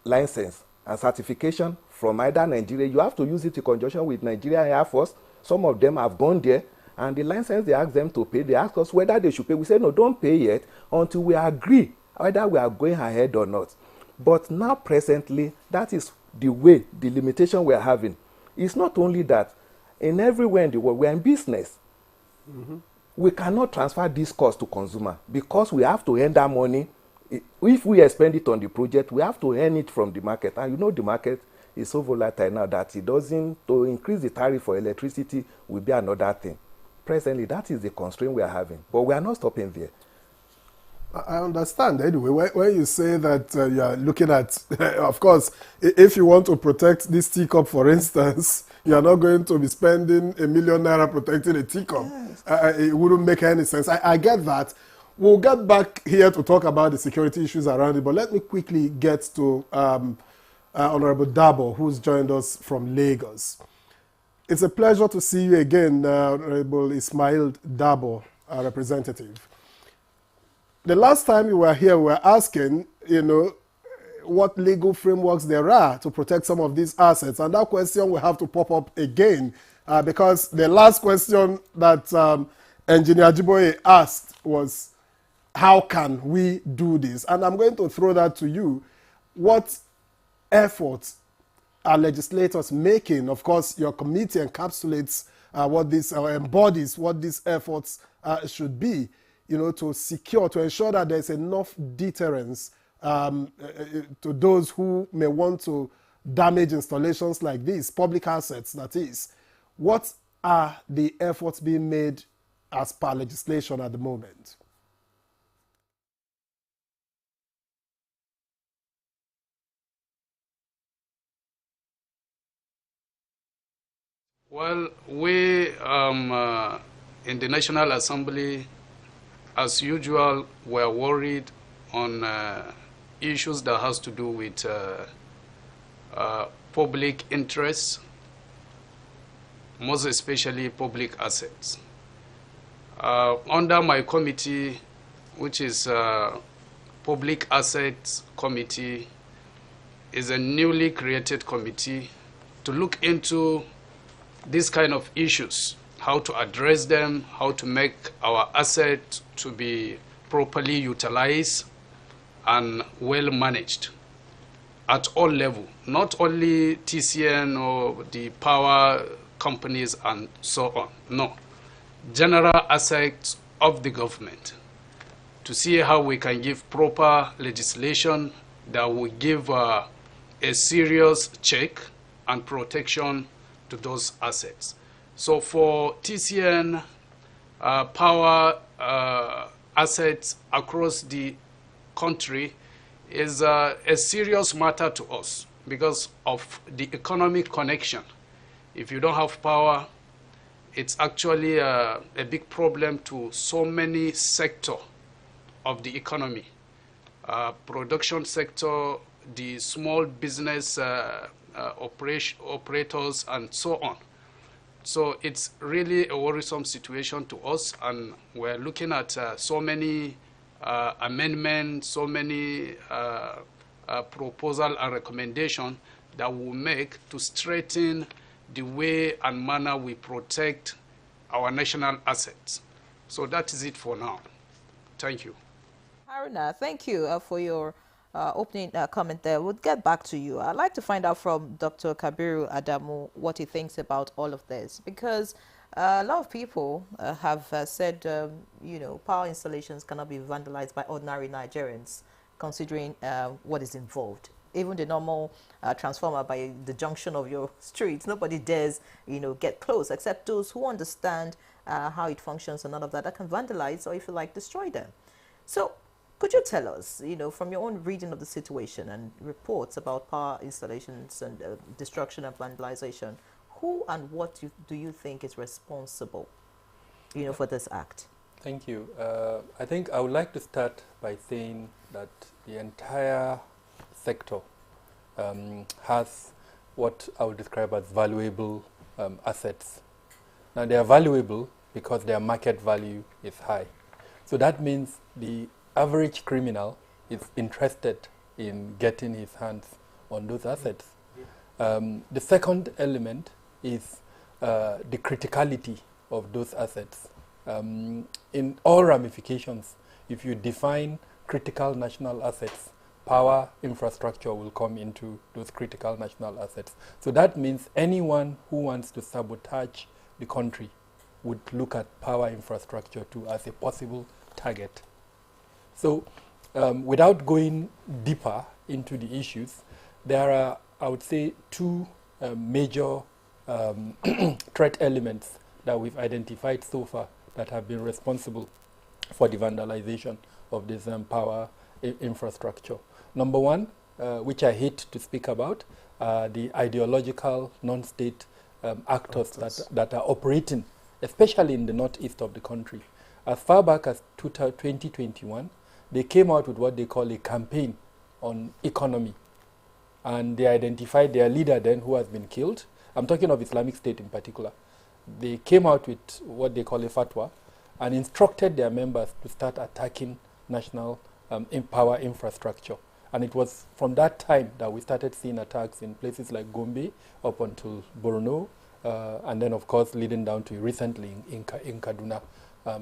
license and certification from either Nigeria. You have to use it in conjunction with Nigerian Air Force. Some of them have gone there, and the license they ask them to pay, they ask us whether they should pay. We say, no, don't pay yet until we agree whether we are going ahead or not. But now presently, that is the way, the limitation we are having. It's not only that. In everywhere in the world, we are in business. Mm-hmm. We cannot transfer this cost to consumer, because we have to earn that money. If we expend it on the project, we have to earn it from the market. And the market is so volatile now that it doesn't, to increase the tariff for electricity will be another thing. Presently, that is the constraint we are having, but we are not stopping there. I understand. Anyway, when you say that you are looking at, of course, if you want to protect this teacup, for instance, you are not going to be spending ₦1 million protecting a teacup. Yes. It wouldn't make any sense. I get that. We'll get back here to talk about the security issues around it, but let me quickly get to Honorable Dabo, who's joined us from Lagos. It's a pleasure to see you again, Honorable Ismail Dabo, our representative. The last time you were here, we were asking, what legal frameworks there are to protect some of these assets. And that question will have to pop up again because the last question that Engineer Jiboye asked was, how can we do this? And I'm going to throw that to you. What efforts are legislators making? Of course, your committee encapsulates embodies what these efforts should be, to secure, to ensure that there's enough deterrence to those who may want to damage installations like these, public assets, that is. What are the efforts being made as per legislation at the moment? Well, we in the National Assembly, as usual, were worried on issues that has to do with public interests, most especially public assets. Under my committee, which is Public Assets Committee, is a newly created committee to look into these kind of issues, how to address them, how to make our assets to be properly utilized and well managed at all levels, not only TCN or the power companies and so on. No, general assets of the government, to see how we can give proper legislation that will give a serious check and protection to those assets. So for TCN, power assets across the country is a serious matter to us because of the economic connection. If you don't have power, it's actually a big problem to so many sectors of the economy. Production sector, the small business operators, and so on. So it's really a worrisome situation to us, and we're looking at so many amendments, so many proposal and recommendation that we'll make to straighten the way and manner we protect our national assets. So that is it for now. Thank you. Haruna, thank you for your opening comment there. We'll get back to you. I'd like to find out from Dr. Kabiru Adamu what he thinks about all of this, because a lot of people have said, power installations cannot be vandalized by ordinary Nigerians, considering what is involved. Even the normal transformer by the junction of your street, nobody dares, get close, except those who understand how it functions and all of that can vandalize or, if you like, destroy them. So could you tell us, from your own reading of the situation and reports about power installations and destruction and vandalization, who and what do you think is responsible, for this act? Thank you. I think I would like to start by saying that the entire sector has what I would describe as valuable assets. Now, they are valuable because their market value is high. So that means the average criminal is interested in getting his hands on those assets. The second element is the criticality of those assets. In all ramifications, if you define critical national assets, power infrastructure will come into those critical national assets. So that means anyone who wants to sabotage the country would look at power infrastructure too as a possible target. So without going deeper into the issues, there are I would say, two major threat elements that we've identified so far that have been responsible for the vandalization of this power infrastructure. Number one, which I hate to speak about, the ideological non-state actors that are operating, especially in the northeast of the country. As far back as 2021, they came out with what they call a campaign on economy. And they identified their leader then, who has been killed. I'm talking of Islamic State in particular. They came out with what they call a fatwa and instructed their members to start attacking national power infrastructure. And it was from that time that we started seeing attacks in places like Gombe up until Borno, and then, of course, leading down to recently in Kaduna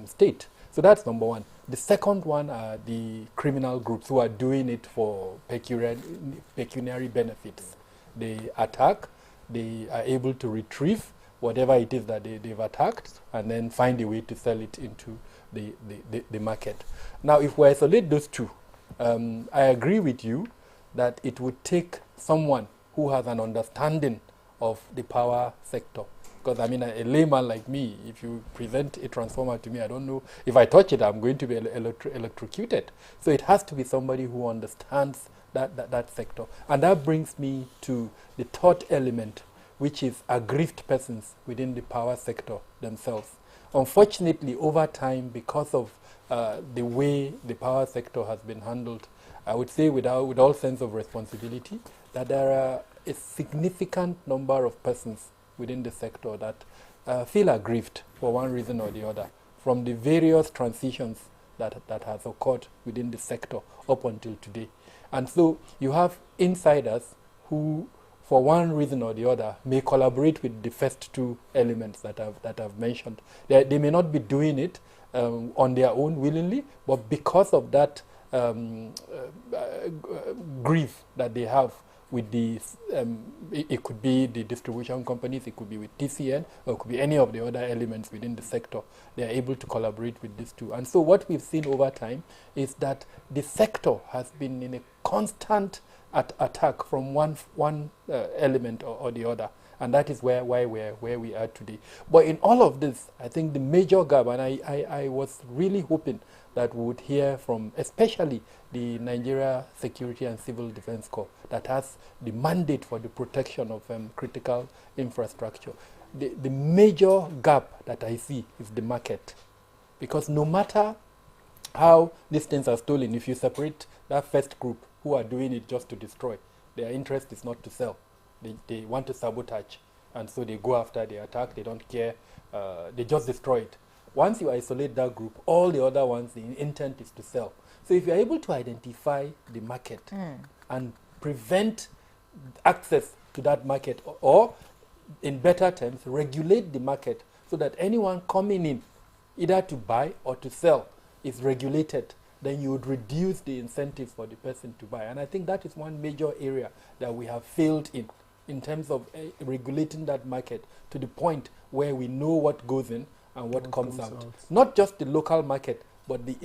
State. So that's number one. The second one are the criminal groups who are doing it for pecuniary benefits. They attack, they are able to retrieve whatever it is that they've attacked and then find a way to sell it into the market. Now, if we isolate those two, I agree with you that it would take someone who has an understanding of the power sector. Because, I mean, a layman like me, if you present a transformer to me, I don't know, if I touch it, I'm going to be electrocuted. So it has to be somebody who understands that sector. And that brings me to the third element, which is aggrieved persons within the power sector themselves. Unfortunately, over time, because of the way the power sector has been handled, I would say with all sense of responsibility, that there are a significant number of persons within the sector that feel aggrieved for one reason or the other from the various transitions that has occurred within the sector up until today. And so you have insiders who, for one reason or the other, may collaborate with the first two elements that I've mentioned. They may not be doing it on their own willingly, but because of that grief that they have with the, it could be the distribution companies, it could be with TCN, or it could be any of the other elements within the sector. They are able to collaborate with these two. And so what we've seen over time is that the sector has been in a constant attack from one element or the other. And that is where we are today. But in all of this, I think the major gap, and I was really hoping that we would hear from especially the Nigeria Security and Civil Defense Corps that has the mandate for the protection of critical infrastructure. The major gap that I see is the market. Because no matter how these things are stolen, if you separate that first group who are doing it just to destroy, their interest is not to sell. They want to sabotage. And so they go after, they attack, they don't care, they just destroy it. Once you isolate that group, all the other ones, the intent is to sell. So if you're able to identify the market and prevent access to that market, or in better terms, regulate the market so that anyone coming in, either to buy or to sell, is regulated, then you would reduce the incentive for the person to buy. And I think that is one major area that we have failed in terms of regulating that market to the point where we know what goes in and what comes out. Not just the local market, but the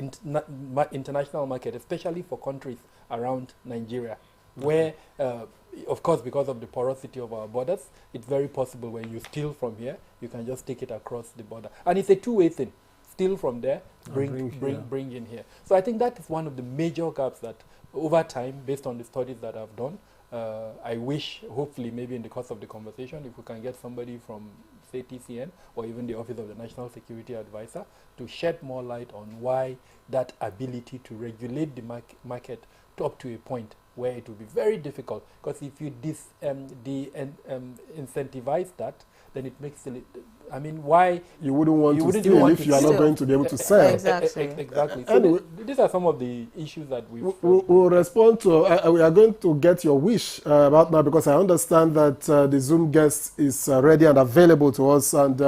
international market, especially for countries around Nigeria, where, of course, because of the porosity of our borders, it's very possible when you steal from here, you can just take it across the border. And it's a two-way thing. Steal from there, bring in here. So I think that is one of the major gaps that, over time, based on the studies that I've done, I wish, hopefully, maybe in the course of the conversation, if we can get somebody from, say, TCN or even the Office of the National Security Advisor to shed more light on why that ability to regulate the market up to a point where it will be very difficult. Because if you incentivize that, then it makes it, I mean, why you wouldn't want to steal if you are not going to be able to sell. Exactly. So anyway, these are some of the issues that we'll respond to. We are going to get your wish about now, because I understand that the Zoom guest is ready and available to us. And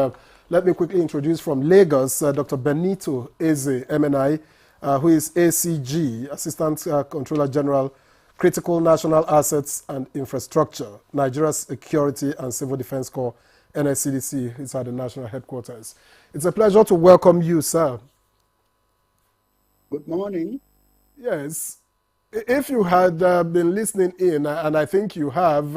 let me quickly introduce from Lagos, Dr. Benito Eze, MNI, who is ACG, Assistant Controller General, Critical National Assets and Infrastructure, Nigeria Security and Civil Defense Corps, NSCDC. It's at the national headquarters. It's a pleasure to welcome you, sir. Good morning. Yes. If you had been listening in, and I think you have,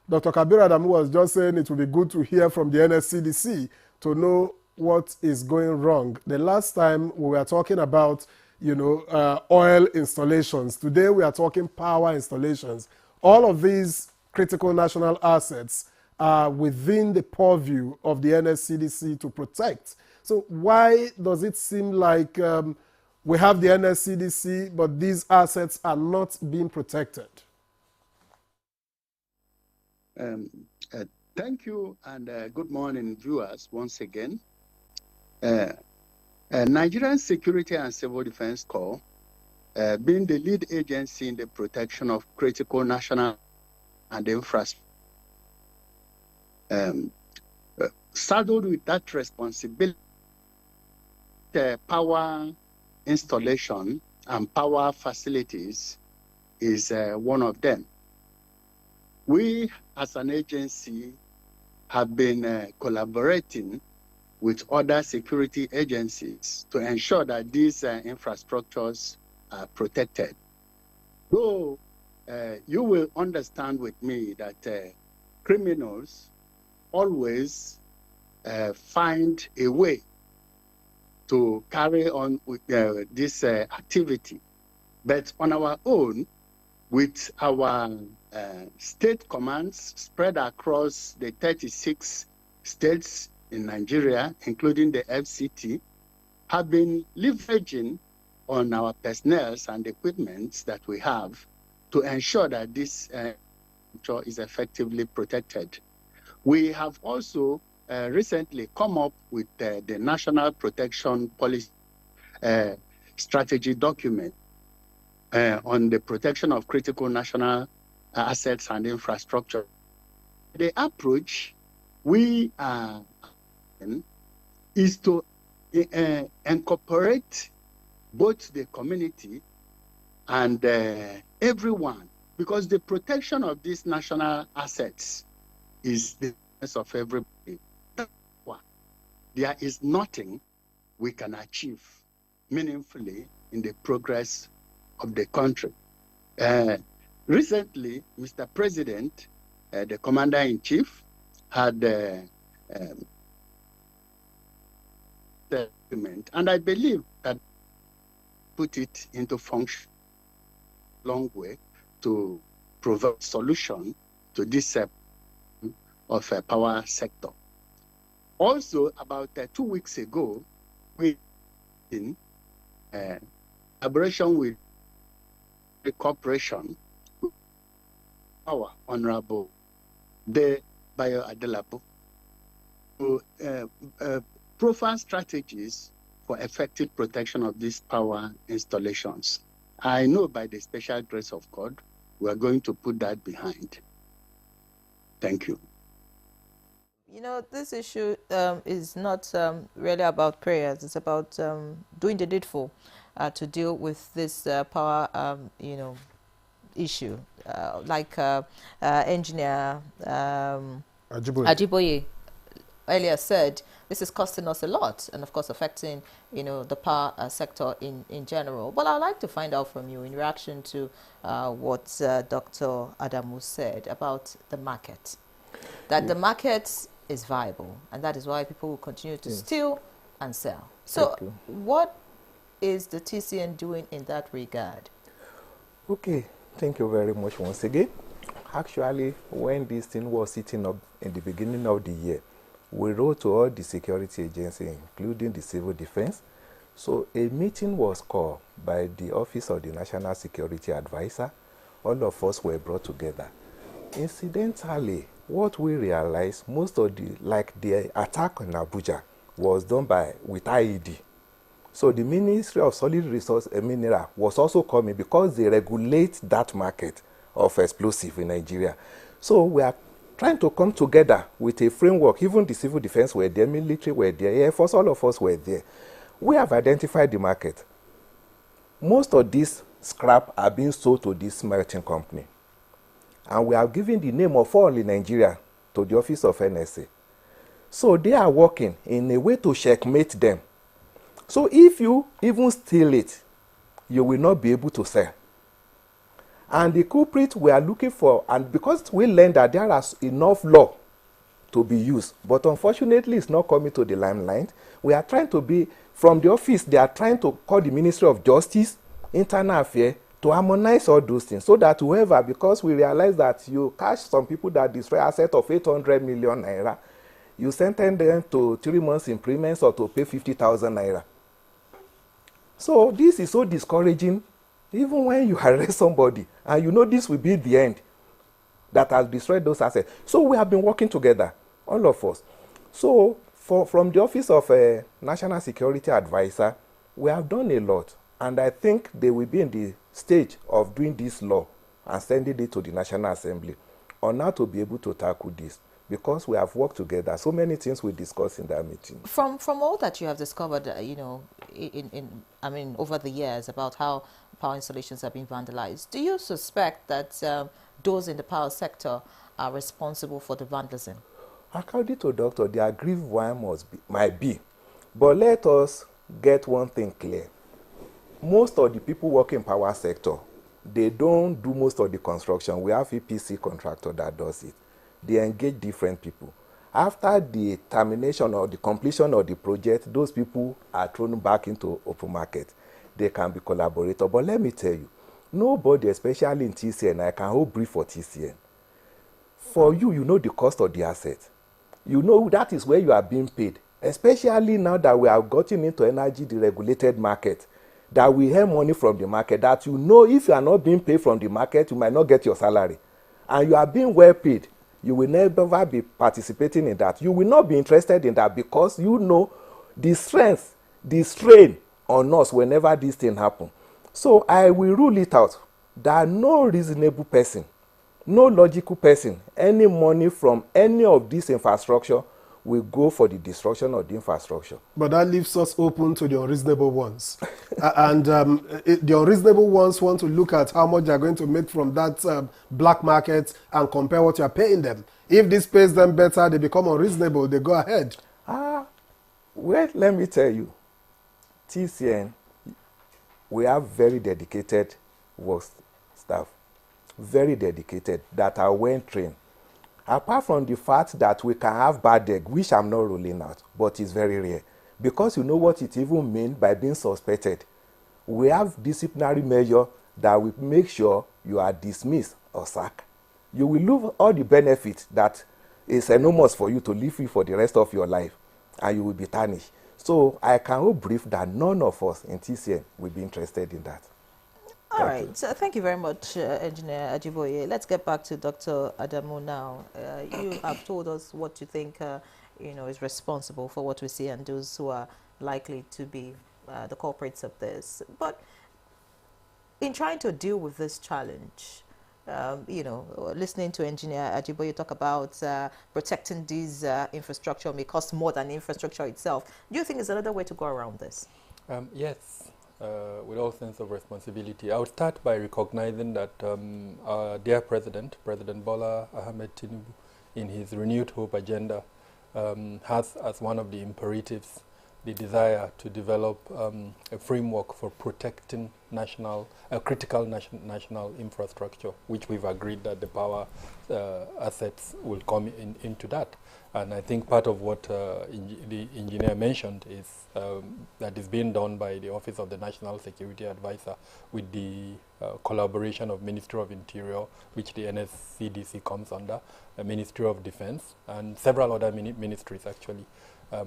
Dr. Kabir Adamu was just saying it would be good to hear from the NSCDC to know what is going wrong. The last time we were talking about, oil installations. Today we are talking power installations. All of these critical national assets are within the purview of the NSCDC to protect. So why does it seem like we have the NSCDC, but these assets are not being protected? Thank you, and good morning, viewers, once again. Nigerian Security and Civil Defense Corps, being the lead agency in the protection of critical national and infrastructure, saddled with that responsibility, power installation and power facilities is one of them. We, as an agency, have been collaborating with other security agencies to ensure that these infrastructures are protected. Though you will understand with me that criminals always find a way to carry on with this activity. But on our own, with our state commands spread across the 36 states in Nigeria, including the FCT, have been leveraging on our personnel and equipment that we have to ensure that this is effectively protected. We have also recently come up with the National Protection Policy Strategy document on the protection of critical national assets and infrastructure. The approach we are is to incorporate both the community and everyone, because the protection of these national assets is the business of everybody. There is nothing we can achieve meaningfully in the progress of the country. Recently, Mr. President, the Commander-in-Chief, had the document, and I believe that put it into function long way to provide solution to this of a power sector. Also, about 2 weeks ago, we in collaboration with the corporation, our Honorable De Bayo Adelabu, to profile strategies for effective protection of these power installations. I know by the special grace of God, we are going to put that behind. Thank you. You know, this issue is not really about prayers. It's about doing the needful to deal with this power, issue. Like Engineer Ajiboye earlier said, this is costing us a lot, and of course affecting, the power sector in general. But I'd like to find out from you in reaction to what Dr. Adamu said about the market, that the market is viable, and that is why people will continue to steal and sell. So what is the TCN doing in that regard? Okay, thank you very much once again. Actually, when this thing was sitting up in the beginning of the year, we wrote to all the security agencies, including the civil defense. So a meeting was called by the Office of the National Security Advisor. All of us were brought together. Incidentally, what we realized, most of the attack in Abuja was done with IED. So the Ministry of Solid Resource and Mineral was also coming because they regulate that market of explosive in Nigeria. So we are trying to come together with a framework. Even the civil defense were there, military were there, Air Force, all of us were there. We have identified the market. Most of this scrap are being sold to this smelting company. And we have given the name of all in Nigeria to the office of NSA. So they are working in a way to checkmate them. So if you even steal it, you will not be able to sell. And the culprit we are looking for, and because we learned that there is enough law to be used, but unfortunately it's not coming to the limelight. We are trying to be, from the office, they are trying to call the Ministry of Justice, Internal Affairs, to harmonize all those things, so that whoever, because we realize that you catch some people that destroy asset of 800 million naira, you sentence them to 3 months imprisonment or to pay 50,000 naira. So this is so discouraging, even when you arrest somebody and you know this will be the end that has destroyed those assets. So we have been working together, all of us. So from the office of a National Security Advisor, we have done a lot. And I think they will be in the stage of doing this law and sending it to the National Assembly on how to be able to tackle this, because we have worked together. So many things we discussed in that meeting. From all that you have discovered, you know, I mean, over the years about how power installations have been vandalized, do you suspect that those in the power sector are responsible for the vandalism? According to doctor, the aggrieved one might be. But let us get one thing clear. Most of the people working in power sector, they don't do most of the construction. We have EPC contractor that does it. They engage different people. After the termination or the completion of the project, those people are thrown back into open market. They can be collaborators. But let me tell you, nobody, especially in TCN, I can hold brief for TCN. For you, you know the cost of the asset. You know that is where you are being paid, especially now that we have gotten into energy deregulated market, that we earn money from the market, that you know if you are not being paid from the market, you might not get your salary. And you are being well paid, you will never be participating in that. You will not be interested in that because you know the strength, the strain on us whenever this thing happens. So I will rule it out that no reasonable person, no logical person, any money from any of this infrastructure will go for the destruction of the infrastructure. But that leaves us open to the unreasonable ones. And the unreasonable ones want to look at how much they're going to make from that black market and compare what you're paying them. If this pays them better, they become unreasonable, they go ahead. Well, let me tell you, TCN, we have very dedicated work staff, very dedicated, that are well trained. Apart from the fact that we can have bad egg, which I'm not ruling out, but it's very rare. Because you know what it even means by being suspected. We have disciplinary measure that will make sure you are dismissed or sacked. You will lose all the benefits that is enormous for you to live with for the rest of your life, and you will be tarnished. So I can brief that none of us in TCN will be interested in that. All right. So thank you very much, Engineer Ajiboye. Let's get back to Dr. Adamu now. You have told us what you think, you know, is responsible for what we see and those who are likely to be the culprits of this. But in trying to deal with this challenge, you know, listening to Engineer Ajiboye talk about protecting these infrastructure may cost more than the infrastructure itself. Do you think there's another way to go around this? Yes. With all sense of responsibility. I would start by recognizing that our dear President Bola Ahmed Tinubu, in his Renewed Hope agenda, has as one of the imperatives the desire to develop a framework for protecting critical national infrastructure, which we've agreed that the power assets will come into that. And I think part of what the engineer mentioned is that is being done by the Office of the National Security Advisor with the collaboration of Ministry of Interior, which the NSCDC comes under, the Ministry of Defense, and several other ministries actually.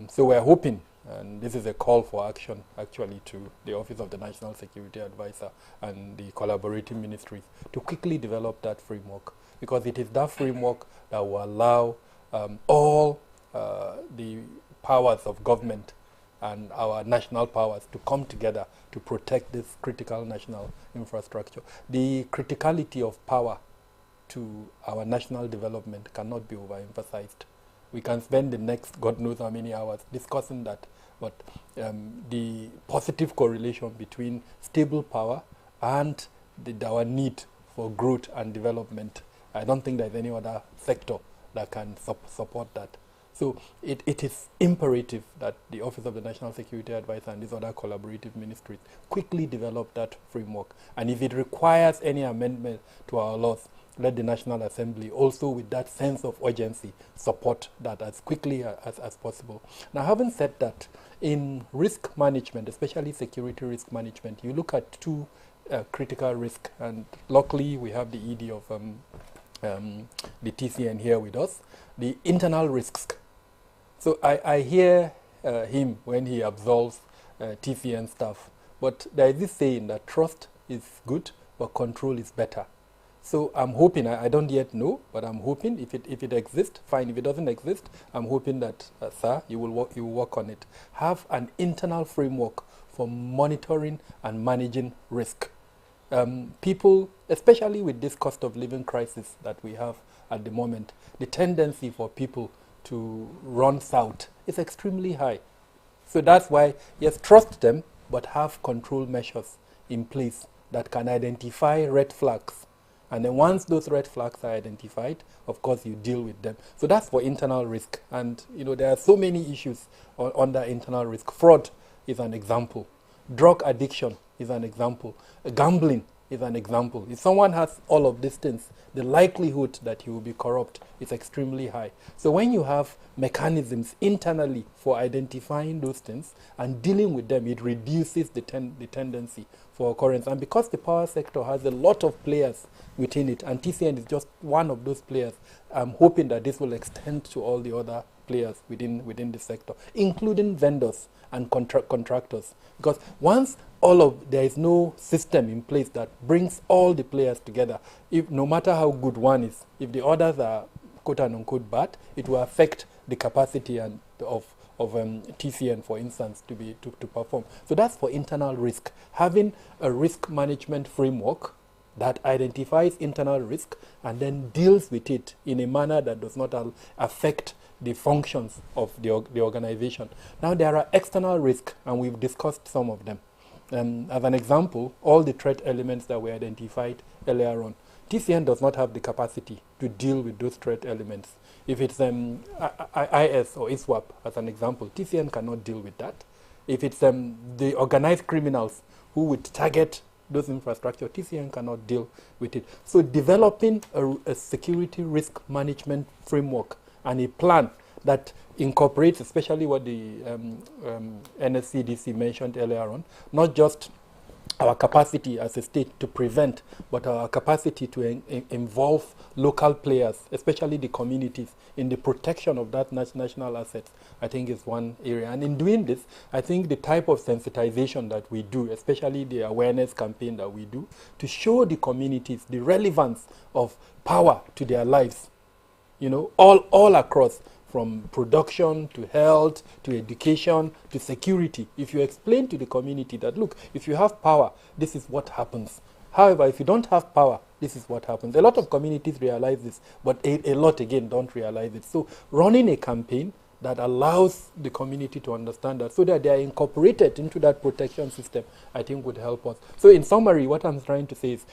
So we're hoping, and this is a call for action actually to the Office of the National Security Advisor and the collaborating ministries to quickly develop that framework, because it is that framework that will allow all the powers of government and our national powers to come together to protect this critical national infrastructure. The criticality of power to our national development cannot be overemphasized. We can spend the next God knows how many hours discussing that, but the positive correlation between stable power and our need for growth and development, I don't think there's any other sector that can support that. So it is imperative that the Office of the National Security Advisor and these other collaborative ministries quickly develop that framework. And if it requires any amendment to our laws, let the National Assembly also, with that sense of urgency, support that as quickly as possible. Now, having said that, in risk management, especially security risk management, you look at two critical risks, and luckily we have the ED of the TCN here with us, the internal risks. So I hear him when he absolves TCN staff, but there is this saying that trust is good, but control is better. So I'm hoping, I don't yet know, but I'm hoping if it exists, fine. If it doesn't exist, I'm hoping that, sir, you will work on it. Have an internal framework for monitoring and managing risk. People, especially with this cost of living crisis that we have at the moment, the tendency for people to run south is extremely high. So that's why, yes, trust them, but have control measures in place that can identify red flags. And then once those red flags are identified, of course, you deal with them. So that's for internal risk. And, you know, there are so many issues under internal risk. Fraud is an example. Drug addiction is an example. Gambling is an example. If someone has all of these things, the likelihood that he will be corrupt is extremely high. So when you have mechanisms internally for identifying those things and dealing with them, it reduces the tendency for occurrence. And because the power sector has a lot of players within it, and TCN is just one of those players, I'm hoping that this will extend to all the other players within the sector, including vendors and contractors. Because once there is no system in place that brings all the players together, if no matter how good one is, if the others are quote unquote bad, it will affect the capacity and of TCN, for instance, to perform. So that's for internal risk. Having a risk management framework that identifies internal risk and then deals with it in a manner that does not affect the functions of the organization. Now there are external risks, and we've discussed some of them. As an example, all the threat elements that we identified earlier on, TCN does not have the capacity to deal with those threat elements. If it's IS or ISWAP, as an example, TCN cannot deal with that. If it's the organized criminals who would target those infrastructure, TCN cannot deal with it. So developing a security risk management framework and a plan that incorporates, especially what the NSCDC mentioned earlier on, not just our capacity as a state to prevent, but our capacity to involve local players, especially the communities, in the protection of that national assets, I think is one area. And in doing this, I think the type of sensitization that we do, especially the awareness campaign that we do, to show the communities the relevance of power to their lives, you know, all across, from production to health to education to security. If you explain to the community that, look, if you have power, this is what happens. However, if you don't have power, this is what happens. A lot of communities realize this, but a lot, again, don't realize it. So running a campaign that allows the community to understand that so that they are incorporated into that protection system, I think would help us. So in summary, what I'm trying to say is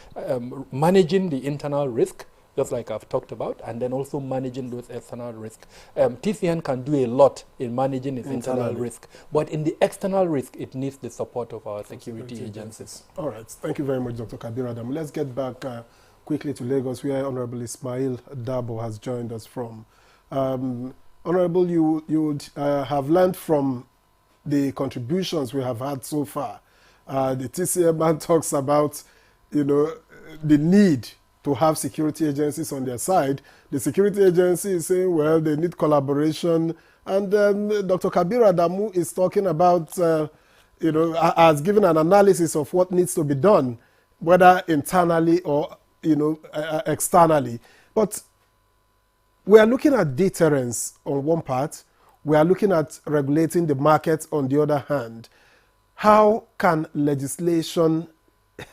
managing the internal risk, just like I've talked about, and then also managing those external risks. TCN can do a lot in managing its internal risk, but in the external risk, it needs the support of our security agencies. All right. Thank you very much, Dr. Kabir Adam. Let's get back quickly to Lagos, where Honorable Ismail Dabo has joined us from. Honorable, you have learned from the contributions we have had so far. The TCN man talks about, you know, the need to have security agencies on their side. The security agency is saying, well, they need collaboration. And Dr. Kabir Adamu is talking about, you know, has given an analysis of what needs to be done, whether internally or, you know, externally. But we are looking at deterrence on one part. We are looking at regulating the market on the other hand. How can legislation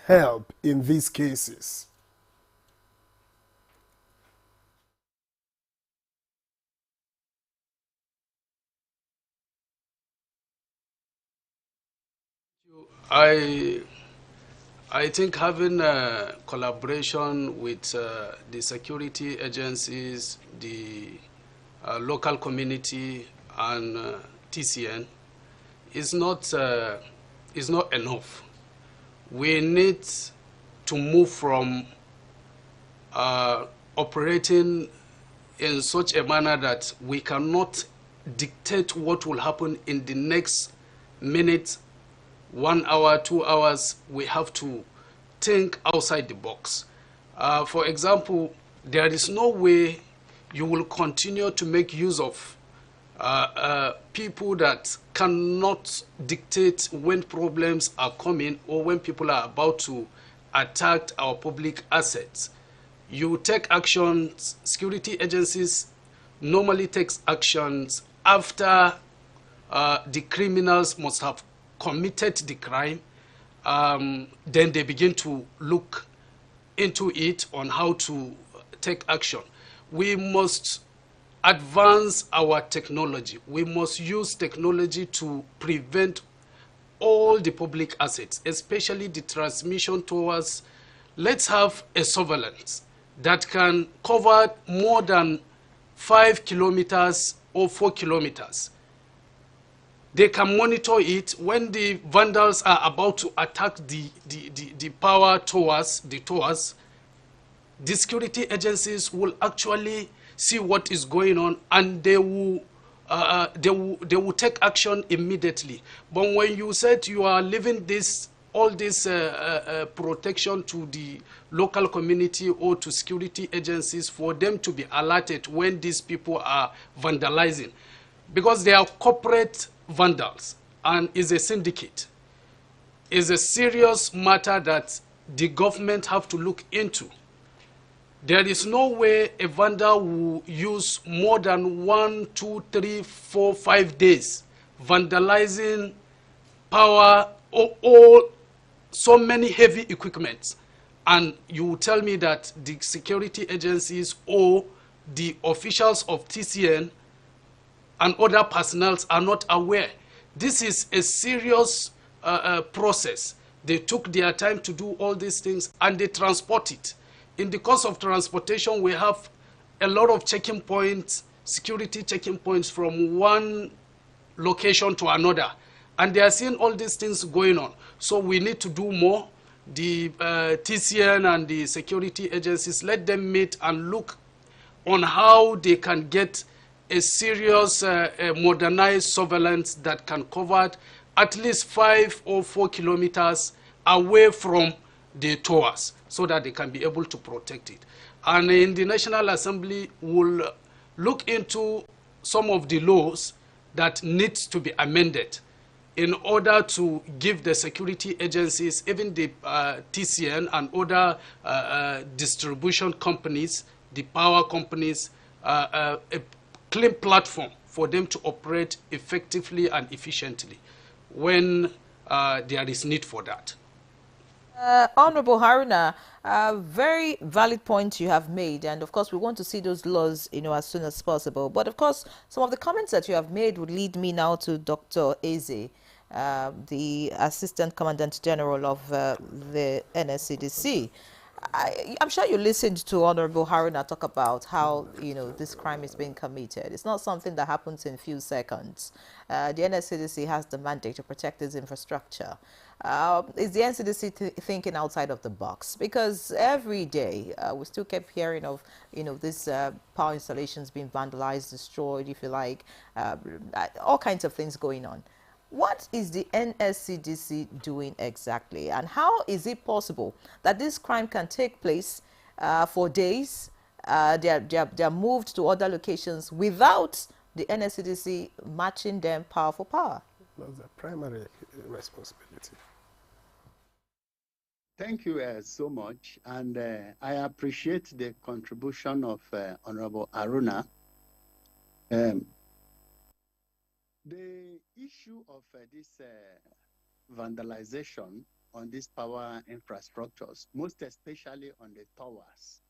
help in these cases? I think having a collaboration with the security agencies, the local community and TCN is not enough. We need to move from operating in such a manner that we cannot dictate what will happen in the next minute, 1 hour, 2 hours. We have to think outside the box. For example, there is no way you will continue to make use of people that cannot dictate when problems are coming or when people are about to attack our public assets. You take actions, security agencies normally takes actions after the criminals must have committed the crime. Then they begin to look into it on how to take action. We must advance our technology. We must use technology to prevent all the public assets, especially the transmission towards. Let's have a surveillance that can cover more than 5 kilometers or 4 kilometers. They can monitor it when the vandals are about to attack the power towers, the towers. The security agencies will actually see what is going on, and they will take action immediately. But when you said you are leaving all this protection to the local community or to security agencies for them to be alerted when these people are vandalizing, because they are corporate vandals and is a syndicate, is a serious matter that the government have to look into. There is no way a vandal will use more than 1, 2, 3, 4, 5 days vandalizing power or so many heavy equipment. And you will tell me that the security agencies or the officials of TCN and other personnel are not aware. This is a serious process. They took their time to do all these things and they transport it. In the course of transportation, we have a lot of checking points, security checking points from one location to another. And they are seeing all these things going on. So we need to do more. The TCN and the security agencies, let them meet and look on how they can get a serious modernized surveillance that can cover at least 5 or 4 kilometers away from the towers so that they can be able to protect it. And in the National Assembly, will look into some of the laws that need to be amended in order to give the security agencies, even the TCN and other distribution companies, the power companies, a clean platform for them to operate effectively and efficiently when there is need for that. Honorable Haruna, very valid point you have made, and of course we want to see those laws, as soon as possible. But of course, some of the comments that you have made would lead me now to Dr. Eze, the Assistant Commandant General of the NSCDC. I'm sure you listened to Honorable Haruna talk about how, this crime is being committed. It's not something that happens in a few seconds. The NSCDC has the mandate to protect its infrastructure. Is the NCDC thinking outside of the box? Because every day we still kept hearing of, these power installations being vandalized, destroyed, if you like, all kinds of things going on. What is the NSCDC doing exactly? And how is it possible that this crime can take place for days? They're moved to other locations without the NSCDC matching them power for power? That's the primary responsibility. Thank you so much. And I appreciate the contribution of Honorable Haruna. The issue of this vandalization on these power infrastructures, most especially on the towers,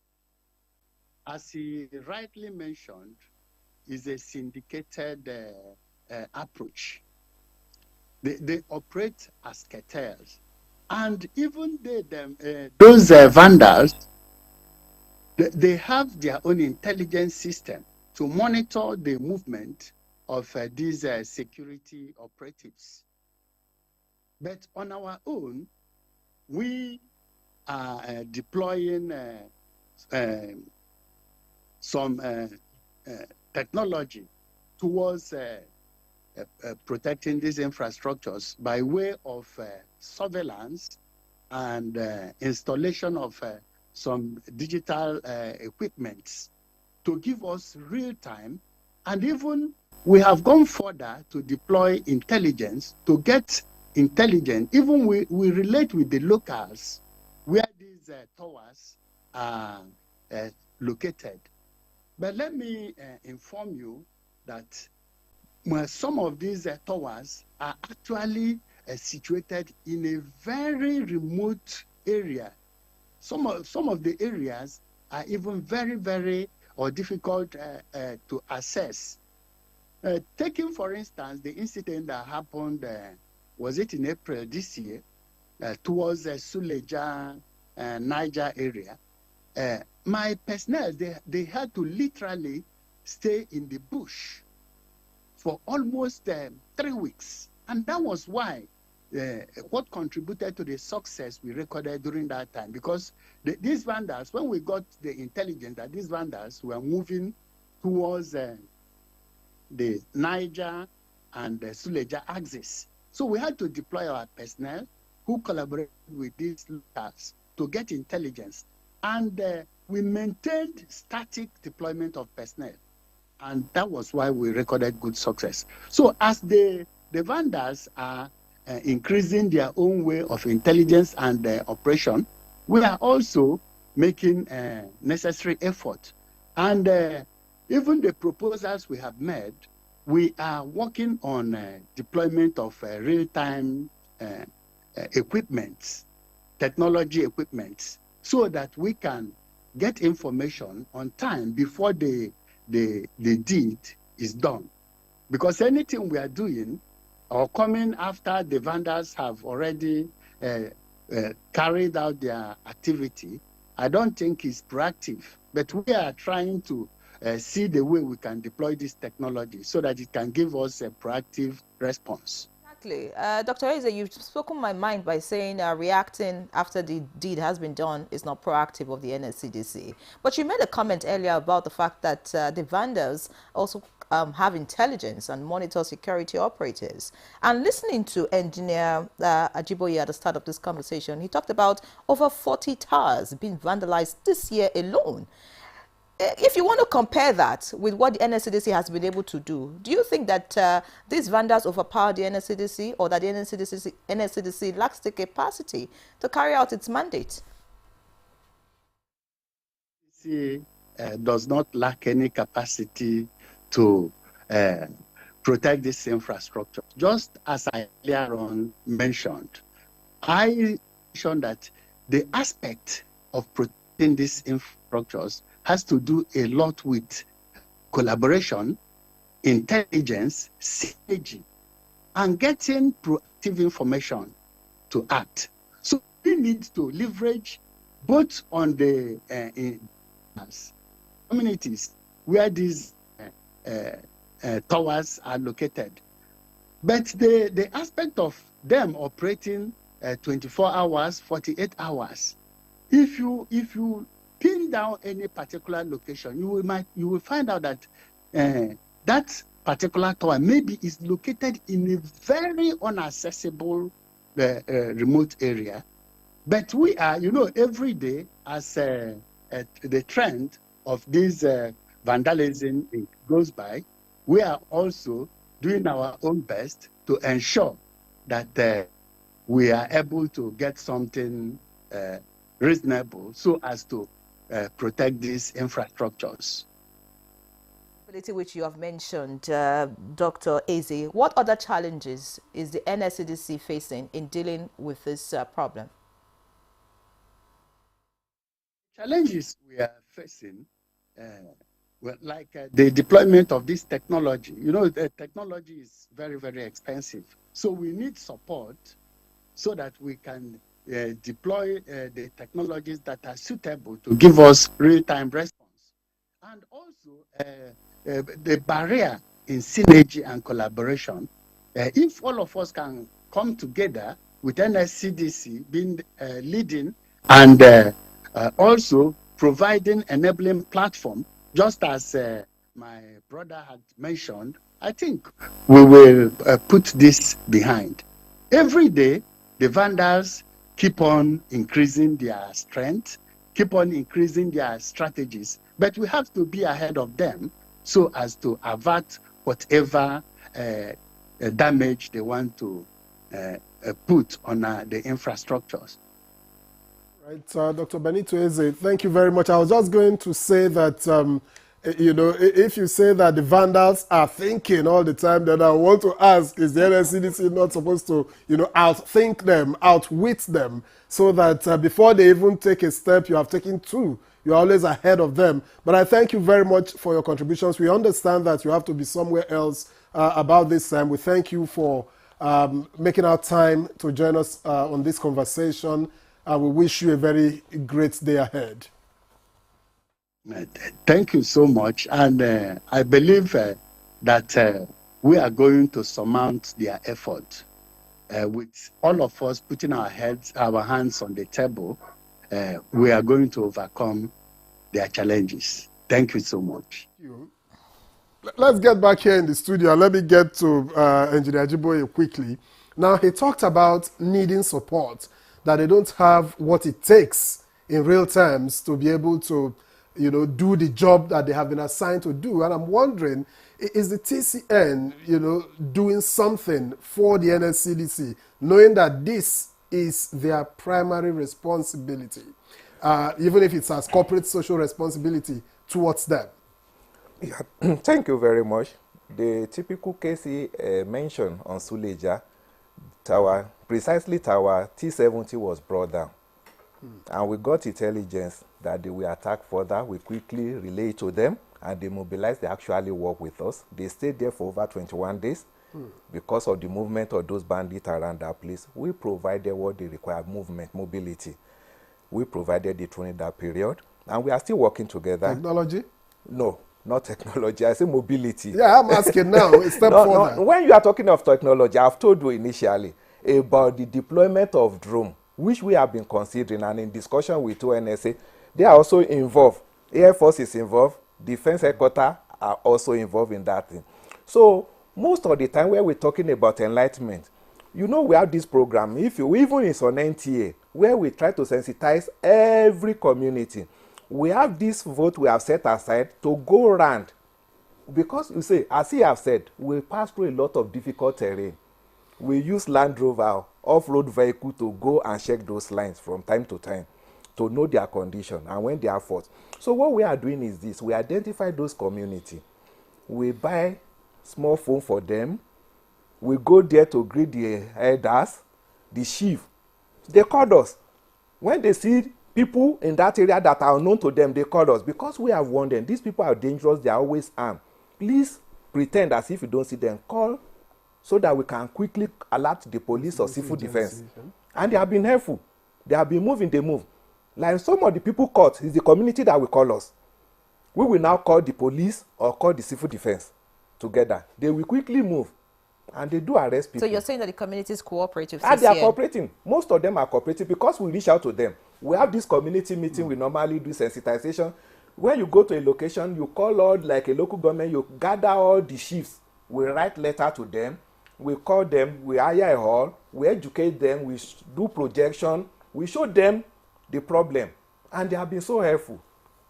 as he rightly mentioned, is a syndicated approach. They operate as cartels. And even those vandals, they have their own intelligence system. to monitor the movement of these security operatives. But on our own, we are deploying some technology towards protecting these infrastructures by way of surveillance and installation of some digital equipments to give us real time. And even we have gone further to deploy intelligence to get intelligence. Even we relate with the locals where these towers are located. But let me inform you that some of these towers are actually situated in a very remote area. Some of the areas are even very, very difficult to access. Taking, for instance, the incident that happened, was it in April this year, towards Suleja, Niger area. My personnel, they had to literally stay in the bush for almost 3 weeks. And that was why, what contributed to the success we recorded during that time, because these vandals, when we got the intelligence that these vandals were moving towards the Niger and the Suleja axis. So we had to deploy our personnel who collaborated with these locals to get intelligence. And we maintained static deployment of personnel. And that was why we recorded good success. So as the vandals are increasing their own way of intelligence and operation, we are also making necessary effort. And even the proposals we have made, we are working on deployment of real-time equipment, technology equipment, so that we can get information on time before the deed is done. Because anything we are doing or coming after the vandals have already carried out their activity, I don't think is proactive. But we are trying to see the way we can deploy this technology so that it can give us a proactive response. Exactly. Dr. Eze, you've spoken my mind by saying reacting after the deed has been done is not proactive of the NSCDC. But you made a comment earlier about the fact that the vandals also have intelligence and monitor security operators. And listening to Engineer Ajiboye at the start of this conversation, he talked about over 40 towers being vandalized this year alone. If you want to compare that with what the NSCDC has been able to do you think that these vandals overpower the NSCDC, or that the NSCDC lacks the capacity to carry out its mandate? NSCDC does not lack any capacity to protect this infrastructure. Just as I earlier on mentioned, I mentioned that the aspect of protecting these infrastructures has to do a lot with collaboration, intelligence, synergy, and getting proactive information to act. So we need to leverage both on the communities where these towers are located, but the aspect of them operating 24 hours, 48 hours, if you pin down any particular location, you will find out that that particular tower maybe is located in a very inaccessible remote area. But we are, every day as the trend of this vandalism goes by, we are also doing our own best to ensure that we are able to get something reasonable so as to protect these infrastructures. Which you have mentioned, Dr. Eze, what other challenges is the NSCDC facing in dealing with this problem? Challenges we are facing, like the deployment of this technology. The technology is very, very expensive. So we need support so that we can deploy the technologies that are suitable to give us real-time response. And also the barrier in synergy and collaboration, if all of us can come together with NSCDC being leading and also providing enabling platform, just as my brother had mentioned, I think we will put this behind. Every day, the vandals keep on increasing their strength, keep on increasing their strategies, but we have to be ahead of them so as to avert whatever damage they want to put on the infrastructures. Right, Dr. Benito Eze, thank you very much. I was just going to say that, you know, if you say that the vandals are thinking all the time, then I want to ask, is the NSCDC not supposed to, you know, outthink them, outwit them, so that before they even take a step, you have taken two. You're always ahead of them. But I thank you very much for your contributions. We understand that you have to be somewhere else about this time. We thank you for making our time to join us on this conversation. We wish you a very great day ahead. Thank you so much. And I believe that we are going to surmount their effort with all of us putting our hands on the table. We are going to overcome their challenges. Thank you so much. Let's get back here in the studio. Let me get to Engineer Jiboye quickly. Now, he talked about needing support, that they don't have what it takes in real terms to be able to, you know, do the job that they have been assigned to do. And I'm wondering, is the TCN, you know, doing something for the NSCDC, knowing that this is their primary responsibility, even if it's as corporate social responsibility towards them? Yeah. Thank you very much. The typical case he mentioned on Suleja, precisely Tower T70 was brought down. And we got intelligence that they will attack further. We quickly relayed to them, and they mobilized. They actually worked with us. They stayed there for over 21 days. Because of the movement of those bandits around that place. We provided what they require, movement, mobility. We provided it during that period. And we are still working together. Technology? No, not technology. I say mobility. Yeah, I'm asking now. A step further. No, when you are talking of technology, I've told you initially about the deployment of drone, which we have been considering, and in discussion with ONSA, they are also involved. Air Force is involved. Defense headquarters are also involved in that thing. So most of the time when we're talking about enlightenment, you know, we have this program, even it's on NTA, where we try to sensitize every community. We have this vote we have set aside to go around. Because you see, as he have said, we pass through a lot of difficult terrain. We use Land Rover, off-road vehicle to go and check those lines from time to time to know their condition and when they are fault. So what we are doing is this. We identify those community. We buy small phone for them. We go there to greet the elders, the chief. They called us. When they see people in that area that are unknown to them, they call us because we have warned them. These people are dangerous. They are always armed. Please pretend as if you don't see them. Call so that we can quickly alert the police or civil defense. And they have been helpful. They have been moving, they move. Like some of the people caught, it's the community that will call us. We will now call the police or call the civil defense together. They will quickly move and they do arrest people. So you're saying that the communities cooperate with And they are TCN? cooperating. Most of them are cooperating because we reach out to them. We have this community meeting. We normally do sensitization. When you go to a location, you call all, like a local government, you gather all the chiefs. We write letter to them. We call them. We hire a hall. We educate them. We do projection. We show them the problem. And they have been so helpful.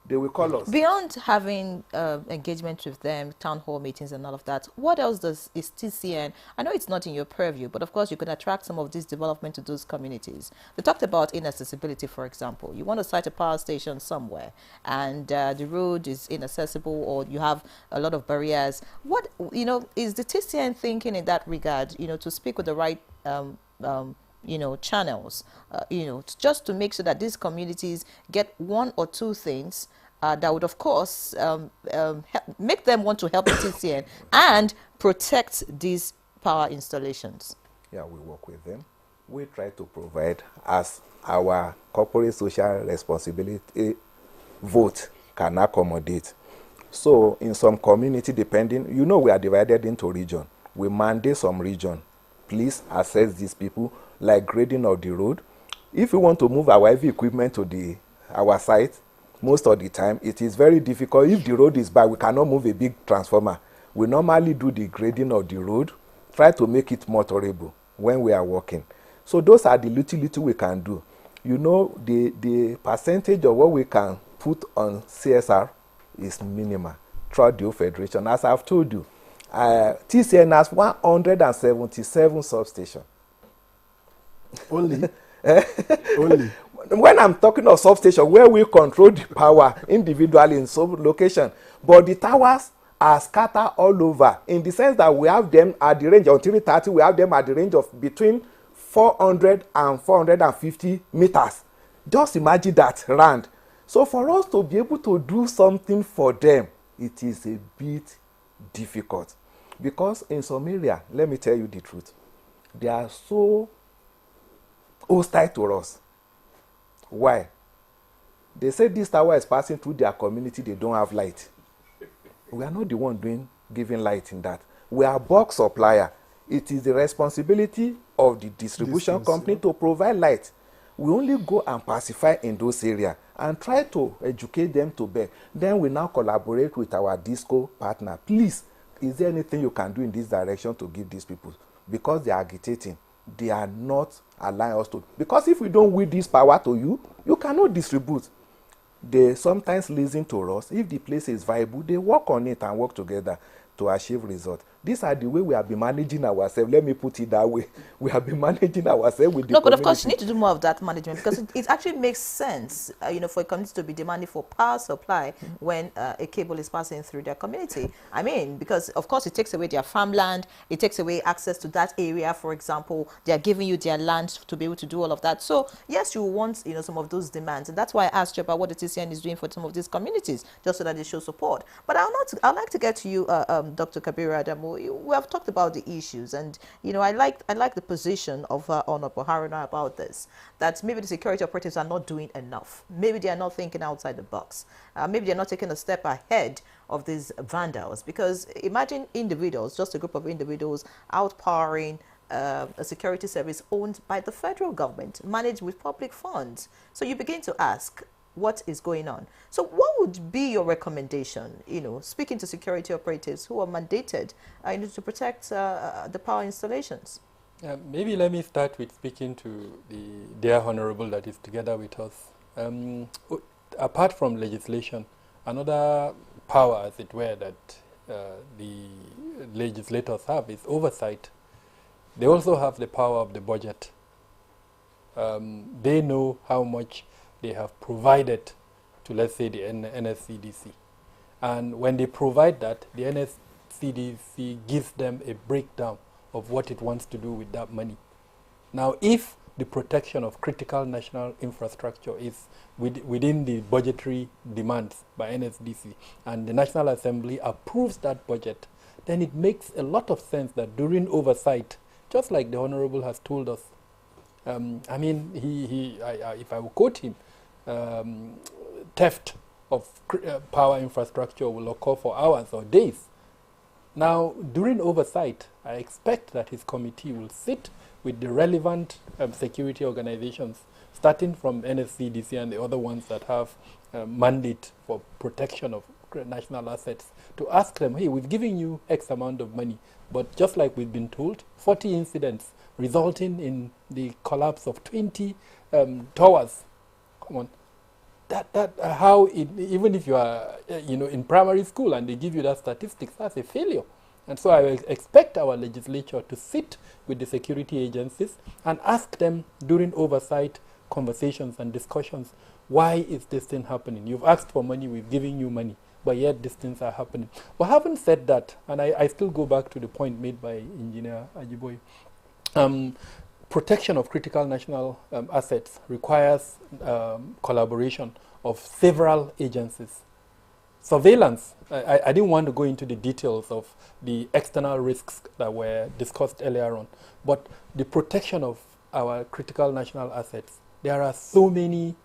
They will call us. Beyond having engagement with them, town hall meetings and all of that, what else is TCN? I know it's not in your purview, but of course you can attract some of this development to those communities. They talked about inaccessibility, for example. You want to site a power station somewhere and the road is inaccessible or you have a lot of barriers. What, you know, is the TCN thinking in that regard, you know, to speak with the right you know, channels, you know, just to make sure that these communities get one or two things that would, of course, make them want to help the TCN and protect these power installations? Yeah, we work with them. We try to provide, as our corporate social responsibility vote can accommodate. So in some community, depending, you know, we are divided into region. We mandate some region. Please assess these people, like grading of the road. If we want to move our heavy equipment to our site, most of the time, it is very difficult. If the road is bad, we cannot move a big transformer. We normally do the grading of the road, try to make it more tolerable when we are working. So those are the little we can do. You know, the percentage of what we can put on CSR is minimal throughout the whole federation. As I've told you, TCN has 177 substations. Only? Only? When I'm talking of substation, where we control the power individually in some location, but the towers are scattered all over, in the sense that we have them at the range, until 30, we have them at the range of between 400 and 450 meters. Just imagine that round. So for us to be able to do something for them, it is a bit difficult. Because in some area, let me tell you the truth, they are so hostile to us. Why? They say this tower is passing through their community, they don't have light. We are not the one giving light in that. We are bulk supplier. It is the responsibility of the distribution company to provide light. We only go and pacify in those areas and try to educate them to bear. Then we now collaborate with our disco partner. Please, is there anything you can do in this direction to give these people? Because they are agitating. They are not allowing us to. Because if we don't wield this power to you, you cannot distribute. They sometimes listen to us. If the place is viable, they work on it and work together to achieve results. These are the way we have been managing ourselves. Let me put it that way. We have been managing ourselves with the No, but community. of course, you need to do more of that management, because it actually makes sense, for a community to be demanding for power supply when a cable is passing through their community. I mean, because of course it takes away their farmland, it takes away access to that area. For example, they are giving you their land to be able to do all of that. So yes, you want some of those demands, and that's why I asked you about what the TCN is doing for some of these communities, just so that they show support. But I'd like to get to you, Dr. Kabiru Adamu. We have talked about the issues, and I like the position of Honorable Haruna about this, that maybe the security operatives are not doing enough. Maybe they are not thinking outside the box. Maybe they're not taking a step ahead of these vandals, because imagine individuals, just a group of individuals, outpowering a security service owned by the federal government, managed with public funds. So you begin to ask, what is going on? So what would be your recommendation, speaking to security operatives who are mandated to protect the power installations? Maybe let me start with speaking to the dear Honorable that is together with us. Apart from legislation, another power, as it were, that the legislators have is oversight. They also have the power of the budget. They know how much they have provided to, let's say, the NSCDC. And when they provide that, the NSCDC gives them a breakdown of what it wants to do with that money. Now, if the protection of critical national infrastructure is within the budgetary demands by NSDC, and the National Assembly approves that budget, then it makes a lot of sense that during oversight, just like the Honorable has told us, I mean, if I will quote him, theft of power infrastructure will occur for hours or days. Now, during oversight, I expect that his committee will sit with the relevant security organizations, starting from NSCDC and the other ones that have mandate for protection of national assets, to ask them, hey, we've given you X amount of money, but just like we've been told, 40 incidents resulting in the collapse of 20 towers. Come on. Even if you are in primary school and they give you that statistics, that's a failure. And so I expect our legislature to sit with the security agencies and ask them during oversight conversations and discussions, why is this thing happening? You've asked for money, we've given you money, but yet these things are happening. But having said that, and I still go back to the point made by Engineer Ajiboye, protection of critical national assets requires collaboration of several agencies. Surveillance, I didn't want to go into the details of the external risks that were discussed earlier on, but the protection of our critical national assets there are so many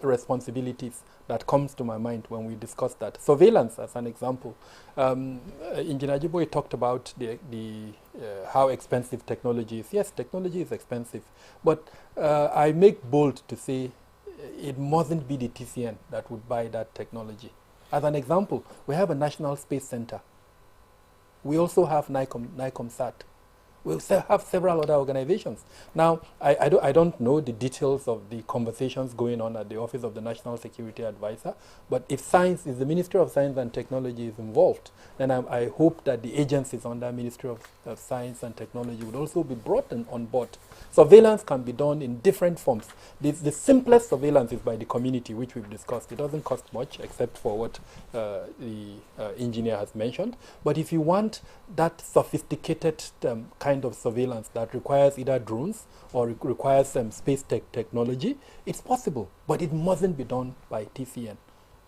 responsibilities that comes to my mind when we discuss that. Surveillance, as an example. Engineer Jiboy talked about how expensive technology is. Yes, technology is expensive, but I make bold to say it mustn't be the TCN that would buy that technology. As an example, we have a National Space Center. We also have NICOMSAT. We also have several other organizations. Now, I don't know the details of the conversations going on at the Office of the National Security Advisor, but if the Ministry of Science and Technology is involved, then I hope that the agencies under Ministry of Science and Technology would also be brought on board. Surveillance can be done in different forms. The simplest surveillance is by the community, which we've discussed. It doesn't cost much, except for what the engineer has mentioned. But if you want that sophisticated kind of surveillance that requires either drones or requires space technology, it's possible, but it mustn't be done by TCN.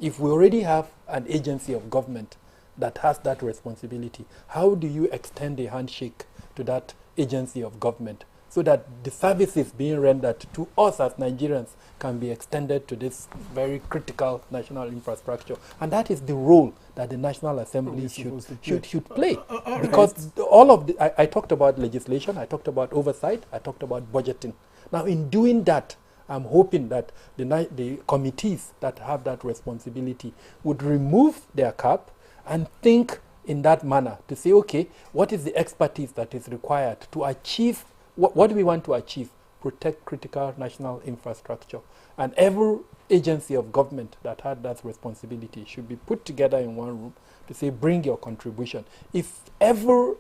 If we already have an agency of government that has that responsibility, how do you extend a handshake to that agency of government so that the services being rendered to us as Nigerians can be extended to this very critical national infrastructure? And that is the role that the National Assembly should play. Because all of I talked about legislation, I talked about oversight, I talked about budgeting. Now, in doing that, I'm hoping that the committees that have that responsibility would remove their cap and think in that manner to say, okay, what is the expertise that is required to achieve, what do we want to achieve? Protect critical national infrastructure. And every agency of government that had that responsibility should be put together in one room to say, bring your contribution. If every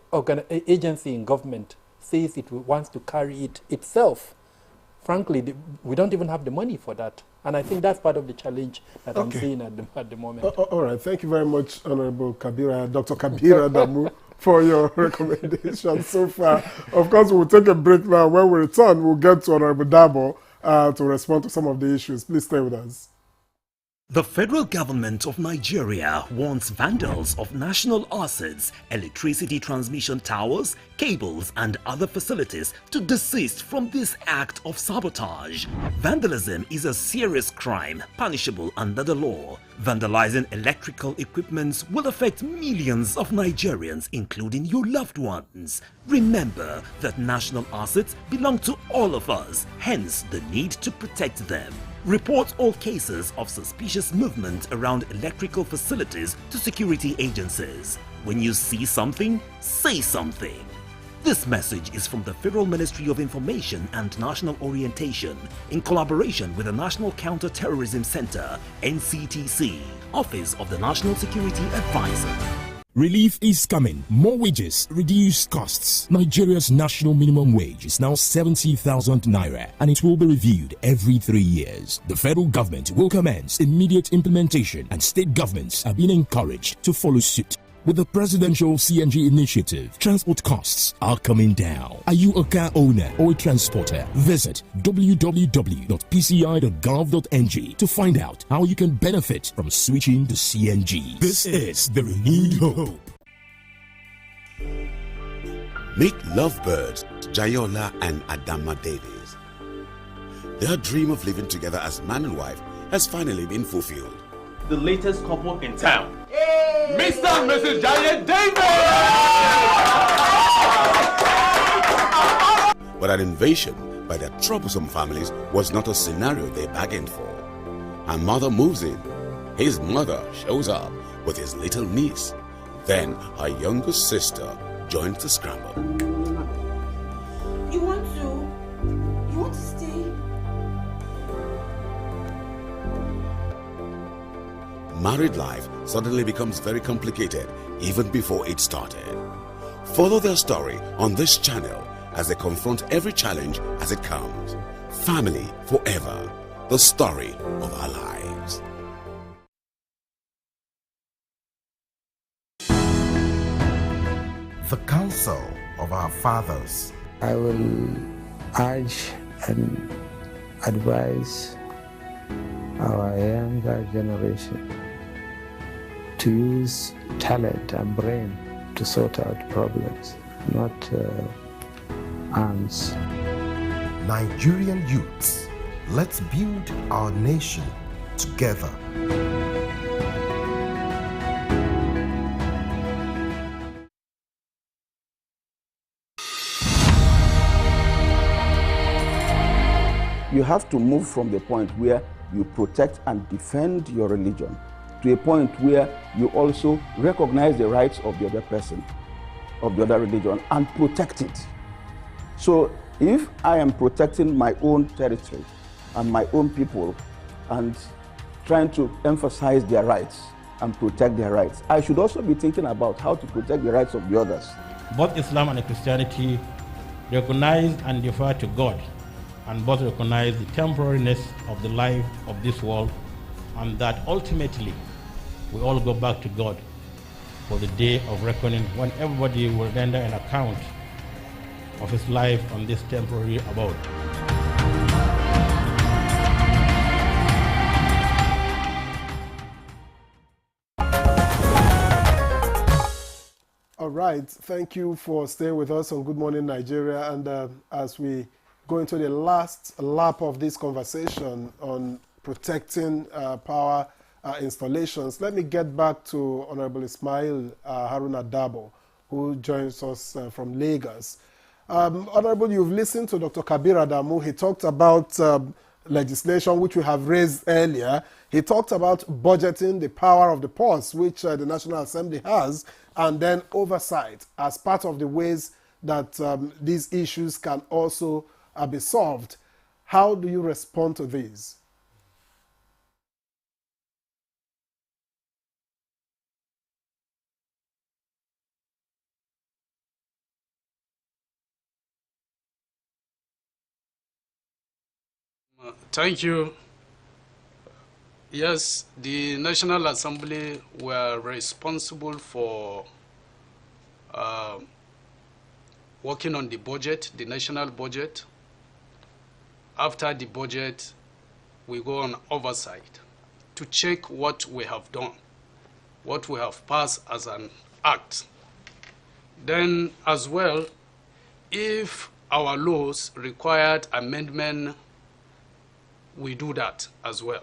agency in government says it wants to carry it itself, frankly, we don't even have the money for that. And I think that's part of the challenge that I'm seeing at the moment. All right. Thank you very much, Honorable Dr. Kabira Damu, for your recommendations so far. Of course, we'll take a break now. When we return, we'll get to Honorable Dabo to respond to some of the issues. Please stay with us. The federal government of Nigeria wants vandals of national assets, electricity transmission towers, cables and other facilities to desist from this act of sabotage. Vandalism is a serious crime punishable under the law. Vandalizing electrical equipment will affect millions of Nigerians, including your loved ones. Remember that national assets belong to all of us, hence the need to protect them. Report all cases of suspicious movement around electrical facilities to security agencies. When you see something, say something. This message is from the Federal Ministry of Information and National Orientation in collaboration with the National Counter-Terrorism Center, NCTC, Office of the National Security Advisor. Relief is coming. More wages, reduced costs. Nigeria's national minimum wage is now 70,000 naira and it will be reviewed every 3 years. The federal government will commence immediate implementation and state governments are being encouraged to follow suit. With the presidential CNG initiative, transport costs are coming down. Are you a car owner or a transporter? Visit www.pci.gov.ng to find out how you can benefit from switching to CNG. This is the renewed hope. Meet lovebirds Jayola and Adama Davies. Their dream of living together as man and wife has finally been fulfilled. The latest couple in town. Mr. and Mrs. Giant David! But an invasion by their troublesome families was not a scenario they bargained for. Her mother moves in. His mother shows up with his little niece. Then her younger sister joins the scramble. You want to stay? Married life suddenly becomes very complicated even before it started. Follow their story on this channel as they confront every challenge as it comes. Family forever, the story of our lives. The counsel of our fathers. I will urge and advise our younger generation to use talent and brain to sort out problems, not arms. Nigerian youths Let's build our nation together. You have to move from the point where you protect and defend your religion to a point where you also recognize the rights of the other person, of the other religion, and protect it. So if I am protecting my own territory and my own people and trying to emphasize their rights and protect their rights, I should also be thinking about how to protect the rights of the others. Both Islam and Christianity recognize and defer to God, and both recognize the temporariness of the life of this world, and that ultimately we all go back to God for the day of reckoning, when everybody will render an account of his life on this temporary abode. All right, thank you for staying with us on Good Morning Nigeria. And as we go into the last lap of this conversation on protecting power installations, let me get back to Honorable Ismail Haruna Dabo, who joins us from Lagos. Honorable, you've listened to Dr. Kabir Adamu. He talked about legislation which we have raised earlier. He talked about budgeting, the power of the purse, which the National Assembly has, and then oversight as part of the ways that these issues can also be solved. How do you respond to these? Thank you. Yes, the National Assembly were responsible for working on the budget, the national budget. After the budget, we go on oversight to check what we have done, what we have passed as an act. Then as well, if our laws required amendment, we do that as well.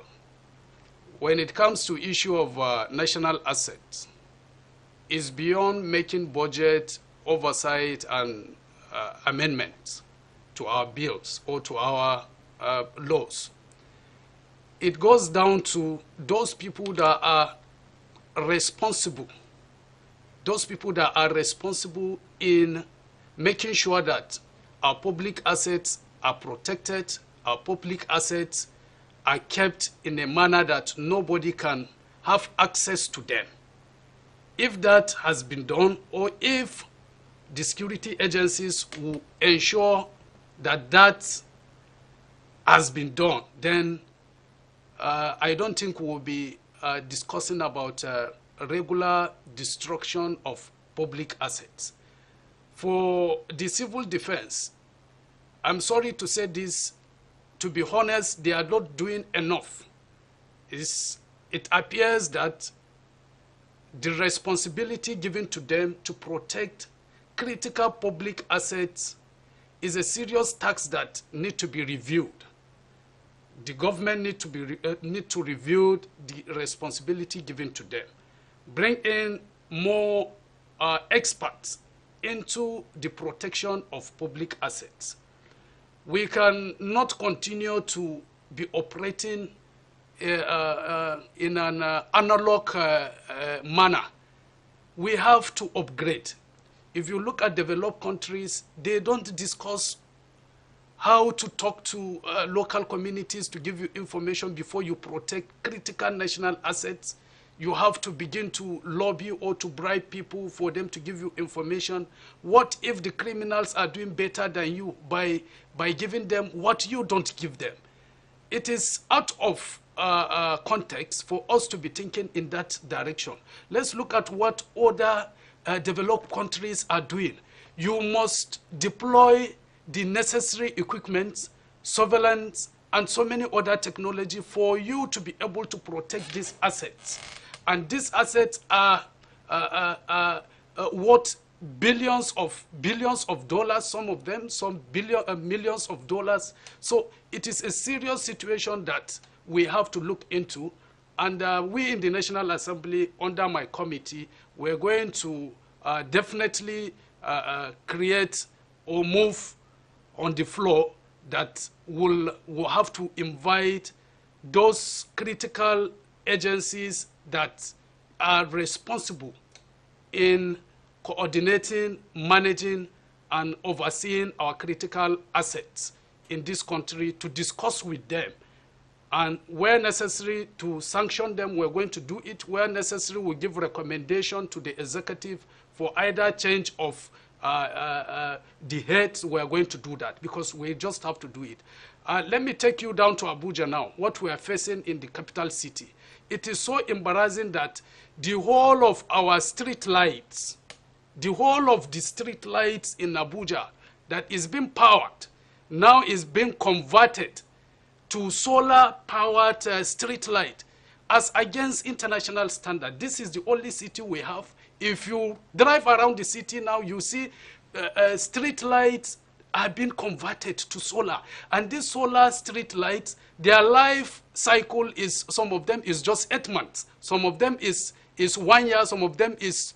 When it comes to issue of national assets, it's beyond making budget oversight and amendments to our bills or to our laws. It goes down to those people that are responsible, in making sure that our public assets are protected, our public assets are kept in a manner that nobody can have access to them. If that has been done, or if the security agencies will ensure that that has been done, then I don't think we'll be discussing about regular destruction of public assets. For the civil defense, I'm sorry to say this, to be honest, they are not doing enough. It appears that the responsibility given to them to protect critical public assets is a serious task that needs to be reviewed. The government need to review the responsibility given to them. Bring in more experts into the protection of public assets. We can not continue to be operating in an analog manner. We have to upgrade. If you look at developed countries, they don't discuss how to talk to local communities to give you information before you protect critical national assets. You have to begin to lobby or to bribe people for them to give you information. What if the criminals are doing better than you by giving them what you don't give them? It is out of context for us to be thinking in that direction. Let's look at what other developed countries are doing. You must deploy the necessary equipment, surveillance, and so many other technology for you to be able to protect these assets. And these assets are what billions of dollars, some of them, millions of dollars. So it is a serious situation that we have to look into. And we in the National Assembly, under my committee, we're going to definitely create or move on the floor that will have to invite those critical agencies that are responsible in coordinating, managing, and overseeing our critical assets in this country to discuss with them. And where necessary to sanction them, we're going to do it. Where necessary, we'll give recommendation to the executive for either change of the heads. We're going to do that because we just have to do it. Let me take you down to Abuja now, what we are facing in the capital city. It is so embarrassing that the whole of our street lights, the whole of the street lights in Abuja that is being powered now is being converted to solar-powered street light as against international standard. This is the only city we have. If you drive around the city now, you see street lights are being converted to solar. And these solar street lights, their life cycle is, some of them is just 8 months. Some of them is 1 year, some of them is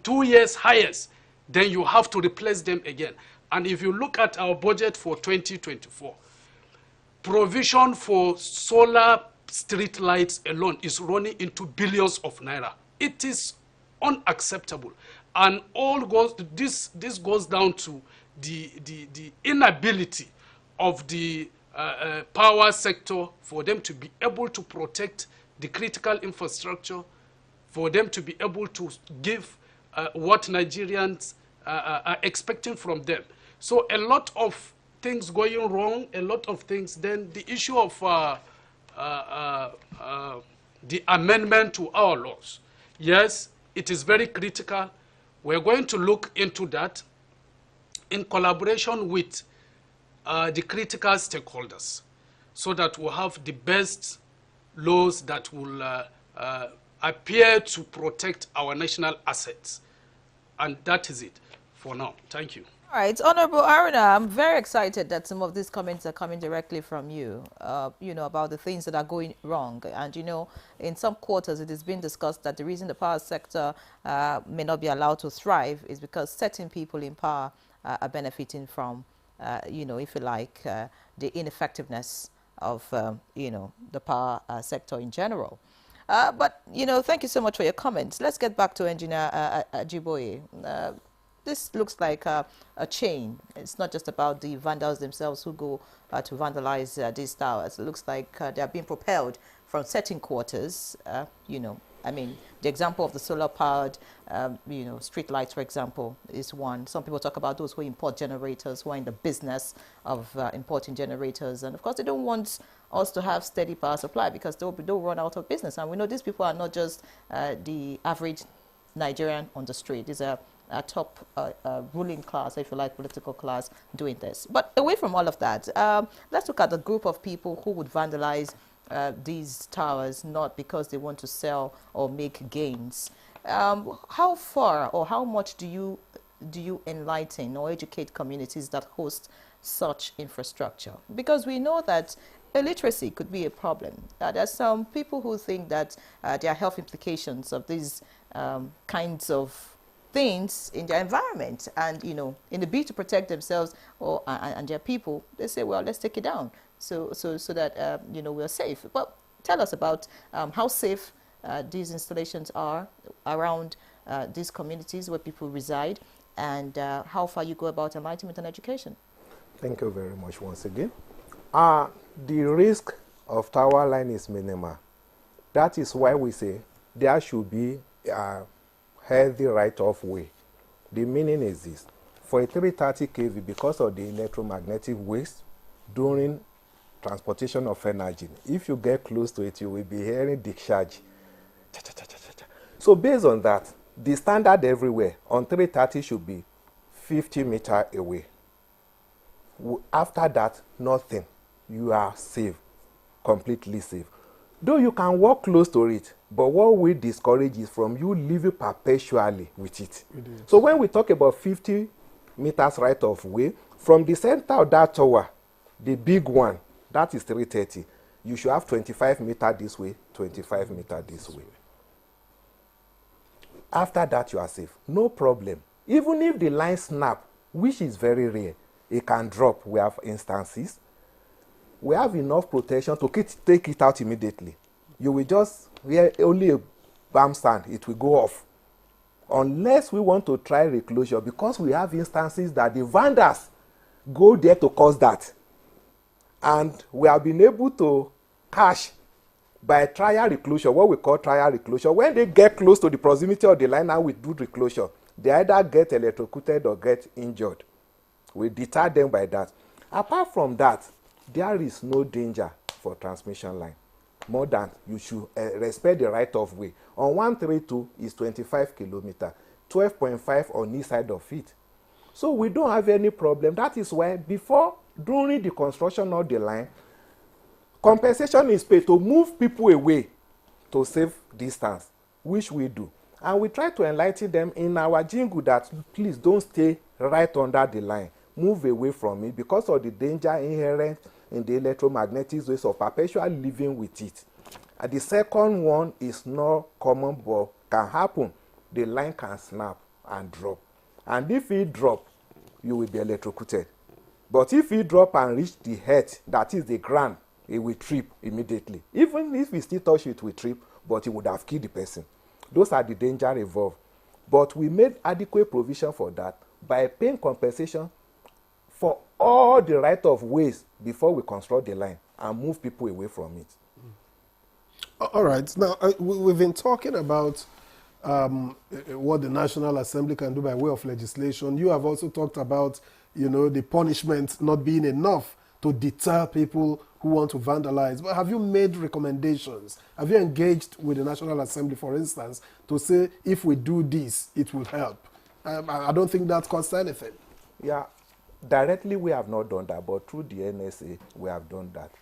2 years highest. Then you have to replace them again. And if you look at our budget for 2024, provision for solar street lights alone is running into billions of naira. It is unacceptable. And all goes, this goes down to the inability of the power sector for them to be able to protect the critical infrastructure, for them to be able to give what Nigerians are expecting from them. So a lot of things going wrong, a lot of things. Then the issue of the amendment to our laws. Yes, it is very critical. We're going to look into that in collaboration with the critical stakeholders so that we'll have the best laws that will appear to protect our national assets. And that is it for now. Thank you. All right, Honorable Aruna, I'm very excited that some of these comments are coming directly from you, you know, about the things that are going wrong. And, you know, in some quarters, it has been discussed that the reason the power sector may not be allowed to thrive is because certain people in power are benefiting from, you know, if you like, the ineffectiveness of, you know, the power sector in general. But, you know, thank you so much for your comments. Let's get back to Engineer Ajiboye. This looks like a chain. It's not just about the vandals themselves who go to vandalize these towers. It looks like they are being propelled from certain quarters. You know, I mean, the example of the solar-powered, you know, street lights, for example, is one. Some people talk about those who import generators, who are in the business of importing generators. And, of course, they don't want us to have steady power supply because they'll run out of business. And we know these people are not just the average Nigerian on the street. These are a top ruling class, if you like, political class doing this. But away from all of that, let's look at the group of people who would vandalize these towers, not because they want to sell or make gains. How far or how much do you enlighten or educate communities that host such infrastructure? Because we know that illiteracy could be a problem. There are some people who think that there are health implications of these kinds of things in their environment, and you know, in the bid to protect themselves or and their people, they say, well, let's take it down so that you know, we're safe. But tell us about how safe these installations are around these communities where people reside, and how far you go about enlightenment and education. Thank you very much once again. The risk of tower line is minimal. That is why we say there should be healthy right-of way. The meaning is this: for a 330 kV, because of the electromagnetic waves during transportation of energy, if you get close to it, you will be hearing discharge. So based on that, the standard everywhere on 330 should be 50 meters away. After that, nothing. You are safe, completely safe. Though you can walk close to it, but what we discourage is from you living perpetually with it. So when we talk about 50 meters right of way, from the center of that tower, the big one, that is 330, you should have 25 meters this way, 25 meters this way. After that, you are safe. No problem. Even if the line snap, which is very rare, it can drop. We have instances. We have enough protection to take it out immediately. You will just hear only a bam sound, it will go off. Unless we want to try reclosure, because we have instances that the vandals go there to cause that. And we have been able to catch by trial reclosure, what we call trial reclosure. When they get close to the proximity of the line and we do reclosure, they either get electrocuted or get injured. We deter them by that. Apart from that, there is no danger for transmission line. More than you should respect the right of way. On 132 is 25 kilometers, 12.5 on each side of it. So we don't have any problem. That is why during the construction of the line, compensation is paid to move people away to save distance, which we do. And we try to enlighten them in our jingle that please don't stay right under the line. Move away from it because of the danger inherent in the electromagnetic waves of perpetual living with it. And the second one is not common but can happen. The line can snap and drop. And if it drop, you will be electrocuted. But if it drop and reach the head, that is the ground, it will trip immediately. Even if we still touch it, it will trip, but it would have killed the person. Those are the danger involved. But we made adequate provision for that by paying compensation for all the right of ways before we construct the line and move people away from it. All right. Now, we've been talking about what the National Assembly can do by way of legislation. You have also talked about, the punishment not being enough to deter people who want to vandalize. But have you made recommendations? Have you engaged with the National Assembly, for instance, to say, if we do this, it will help? I don't think that costs anything. Yeah. Directly, we have not done that, but through the NSA, we have done that.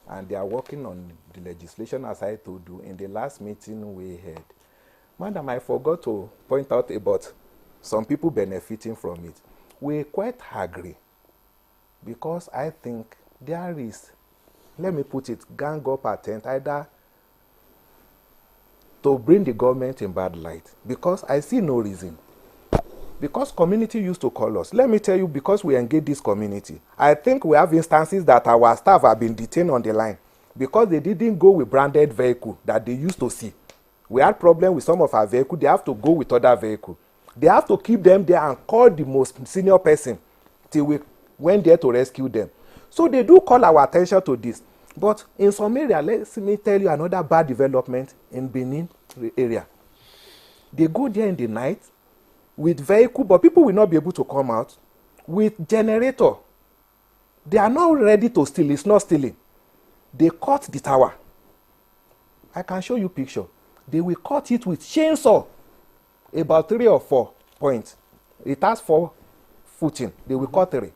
And they are working on the legislation, as I told you, in the last meeting we had. Madam, I forgot to point out about some people benefiting from it. We quite agree, because I think there is, let me put it, gang up attempt either to bring the government in bad light, because I see no reason. Because community used to call us. Let me tell you, because we engage this community, I think we have instances that our staff have been detained on the line because they didn't go with branded vehicle that they used to see. We had problem with some of our vehicles. They have to go with other vehicle. They have to keep them there and call the most senior person till we went there to rescue them. So they do call our attention to this. But in some area, let me tell you another bad development in Benin area. They go there in the night with vehicle, but people will not be able to come out with generator. They are not ready to steal. It's not stealing. They cut the tower. I can show you picture. They will cut it with chainsaw, about 3 or 4 points. It has 4 footing. They will cut 3.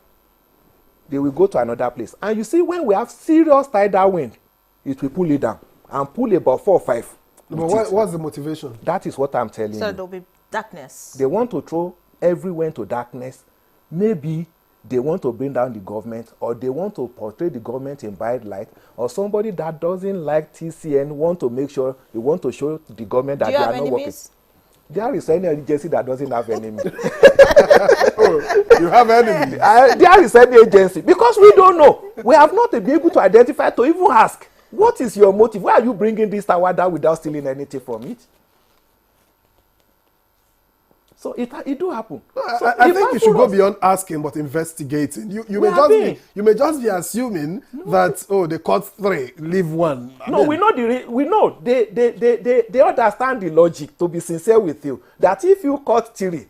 They will go to another place. And you see, when we have serious tidal wind, it will pull it down and pull about 4 or 5. But what's the motivation? That is what I'm telling you. So there'll be darkness. They want to throw everywhere into darkness. Maybe they want to bring down the government, or they want to portray the government in bad light, or somebody that doesn't like TCN want to make sure they want to show the government that they are not working. There is any agency that doesn't have enemies. Oh, you have enemies? There is any agency, because we don't know. We have not been able to identify, to even ask, what is your motive? Why are you bringing this tower down without stealing anything from it? So it do happen. So I think you should go beyond asking, but investigating. You may just be assuming that they cut 3, leave 1. We know they understand the logic. To be sincere with you, that if you cut 3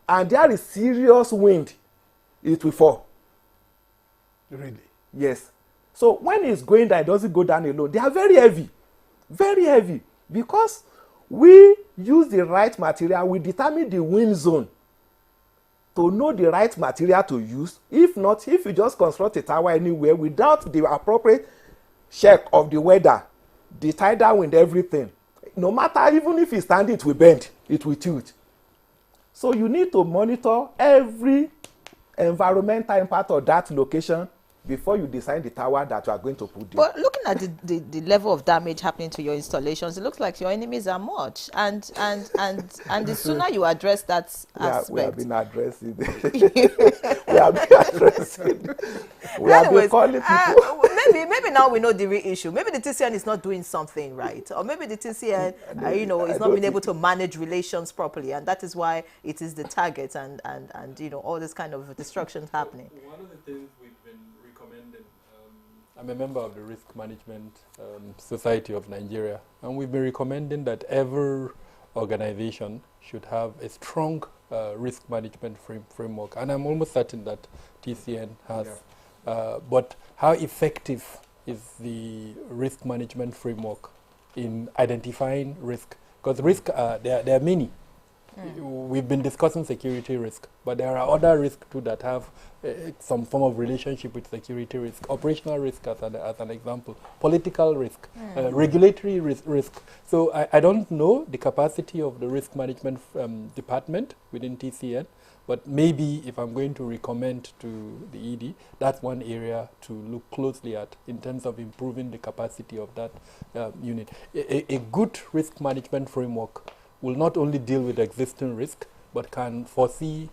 and there is serious wind, it will fall. Really? Yes. So when it's going down, it doesn't go down alone. They are very heavy, because we use the right material. We determine the wind zone to know the right material to use. If not, if you just construct a tower anywhere without the appropriate check of the weather, the tidal wind, everything, no matter, even if you stand it will bend, it will tilt. So you need to monitor every environmental impact of that location before you design the tower that you are going to put there. But looking at the level of damage happening to your installations, it looks like your enemies are much. And the sooner you address that aspect. We have been addressing it. We have been addressing it. We have been calling people. Maybe now we know the real issue. Maybe the TCN is not doing something right. Or maybe the TCN, is not being able to manage relations properly. And that is why it is the target and all this kind of destruction happening. One of the things we've been recommending, I'm a member of the Risk Management Society of Nigeria, and we've been recommending that every organization should have a strong risk management framework, and I'm almost certain that TCN has. But how effective is the risk management framework in identifying risk? Because risk, there are many. We've been discussing security risk, but there are other risks too that have some form of relationship with security risk. Operational risk as an example, political risk, regulatory risk. So I don't know the capacity of the risk management department within TCN, but maybe if I'm going to recommend to the ED, that's one area to look closely at in terms of improving the capacity of that unit. A good risk management framework will not only deal with existing risk, but can foresee,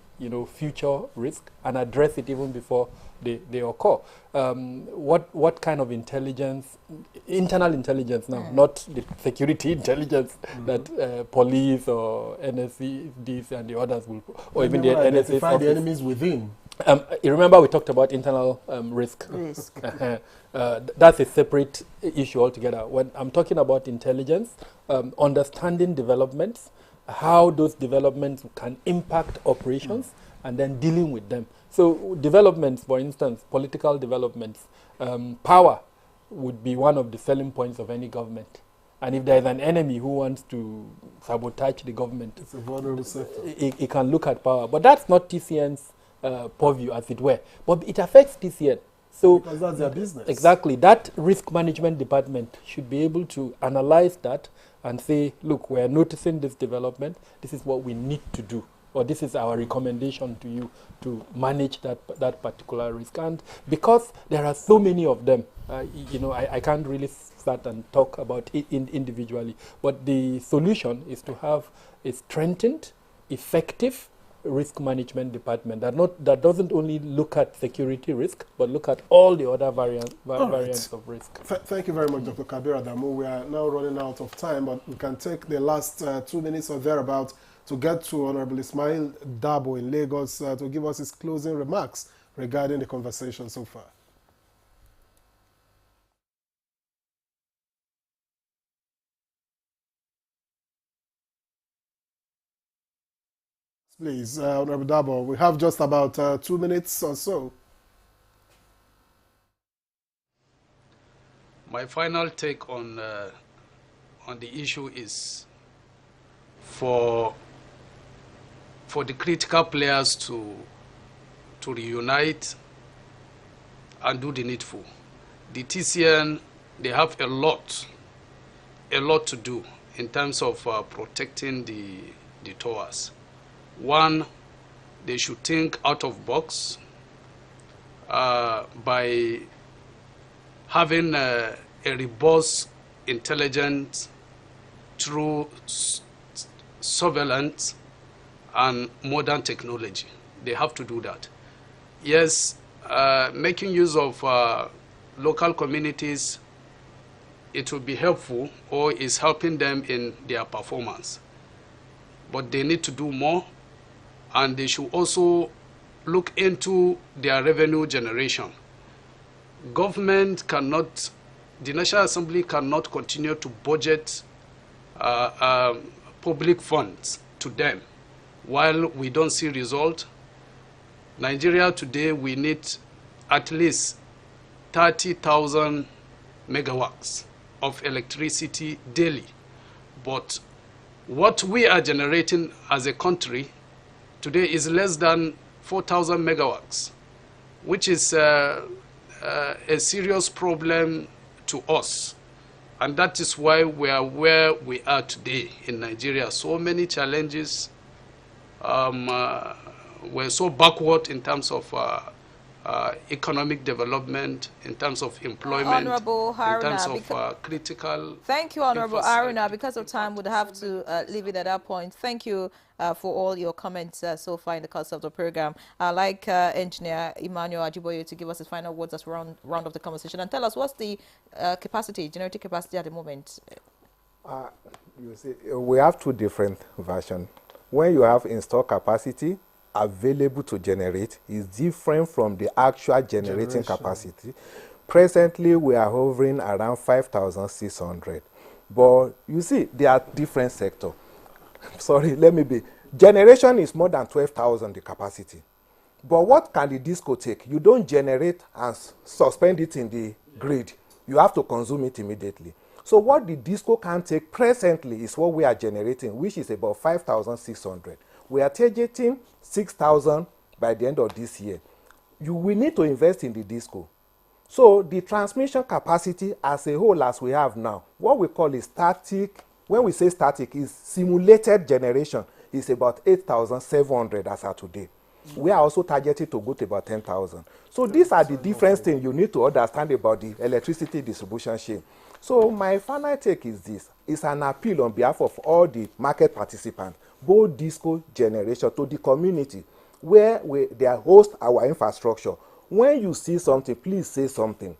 future risk and address it even before they occur. What kind of intelligence, internal intelligence now, not the security intelligence that police or NSCDs and the others will, or even the NSA identify the enemies within. You remember we talked about internal risk. That's a separate issue altogether. When I'm talking about intelligence, understanding developments, how those developments can impact operations, and then dealing with them. So developments, for instance, political developments, power would be one of the selling points of any government. And if there is an enemy who wants to sabotage the government, it's a vulnerable sector. It can look at power. But that's not TCN's purview, as it were. But it affects TCN. So because that's their business. Exactly. That risk management department should be able to analyze that and say, look, we're noticing this development. This is what we need to do. Or this is our recommendation to you to manage that particular risk. And because there are so many of them, I can't really start and talk about it individually. But the solution is to have a strengthened, effective risk management department that doesn't only look at security risk, but look at all the other variants of risk. Thank you very much, Dr. Kabir Adamu. We are now running out of time, but we can take the last 2 minutes or thereabout to get to Honorable Ismail Dabo in Lagos to give us his closing remarks regarding the conversation so far. Please, Honorable Dabo, we have just about 2 minutes or so. My final take on the issue is for the critical players to reunite and do the needful. The TCN, they have a lot to do in terms of protecting the towers. One, they should think out of box by having a robust intelligence through surveillance and modern technology. They have to do that. Yes, making use of local communities, it will be helpful or is helping them in their performance. But they need to do more, and they should also look into their revenue generation. Government cannot, the National Assembly cannot continue to budget public funds to them while we don't see result. Nigeria today, we need at least 30,000 megawatts of electricity daily. But what we are generating as a country today is less than 4,000 megawatts, which is a serious problem to us And that is why we are where we are today in Nigeria. So many challenges. We're so backward in terms of economic development, in terms of employment, Honorable in terms Haruna, of critical. Thank you, Honorable Haruna. Because of time, we'd have to leave it at that point. Thank you for all your comments so far in the course of the program. I'd like Engineer Emmanuel Ajiboye to give us his final words as round of the conversation and tell us what's the generating capacity at the moment. You see, we have two different versions. When you have installed capacity available to generate, is different from the actual generating capacity. Presently, we are hovering around 5,600. But you see, there are different sectors. Sorry, let me be. Generation is more than 12,000 the capacity. But what can the disco take? You don't generate and suspend it in the grid. You have to consume it immediately. So what the disco can take presently is what we are generating, which is about 5,600. We are targeting 6,000 by the end of this year. We need to invest in the disco. So the transmission capacity as a whole, as we have now, what we call is static. When we say static, is simulated generation is about 8,700 as of today. We are also targeted to go to about 10,000. So these are the different things you need to understand about the electricity distribution chain. So my final take is this. It's an appeal on behalf of all the market participants, both disco generation, to the community, where they host our infrastructure. When you see something, please say something.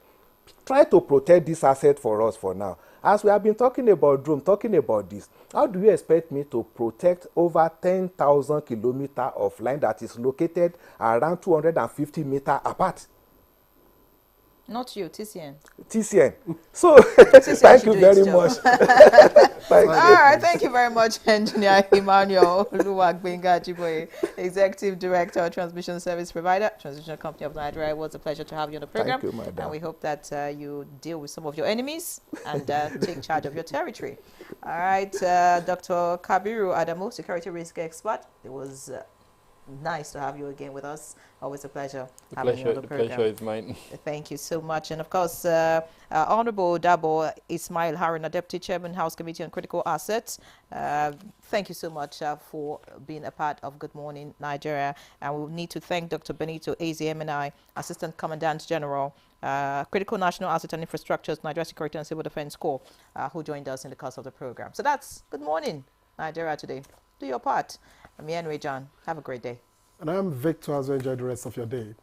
Try to protect this asset for us for now. As we have been talking about drone, talking about this, how do you expect me to protect over 10,000 kilometers of line that is located around 250 meters apart? Not you, TCN. TCN. So, thank you very much. All right, thank you very much, Engineer Emmanuel Oluwagbenga Ajiboye, Executive Director, Transmission Service Provider, Transmission Company of Nigeria. It was a pleasure to have you on the program. Thank you, madam. And we hope that you deal with some of your enemies and take charge of your territory. All right, Dr. Kabiru Adamu, Security Risk Expert. It was nice to have you again with us. Always a pleasure having you on the program. The pleasure is mine. Thank you so much. And of course, Honorable Dabo Ismail Haruna, Deputy Chairman, House Committee on Critical Assets. Thank you so much for being a part of Good Morning Nigeria. And we need to thank Dr. Benito AZMNI, Assistant Commandant General, Critical National Asset and Infrastructures, Nigeria Security and Civil Defense Corps, who joined us in the course of the program. So that's Good Morning Nigeria today. Do your part. I'm Nta News24. Have a great day. And I'm Victor, as you enjoy the rest of your day.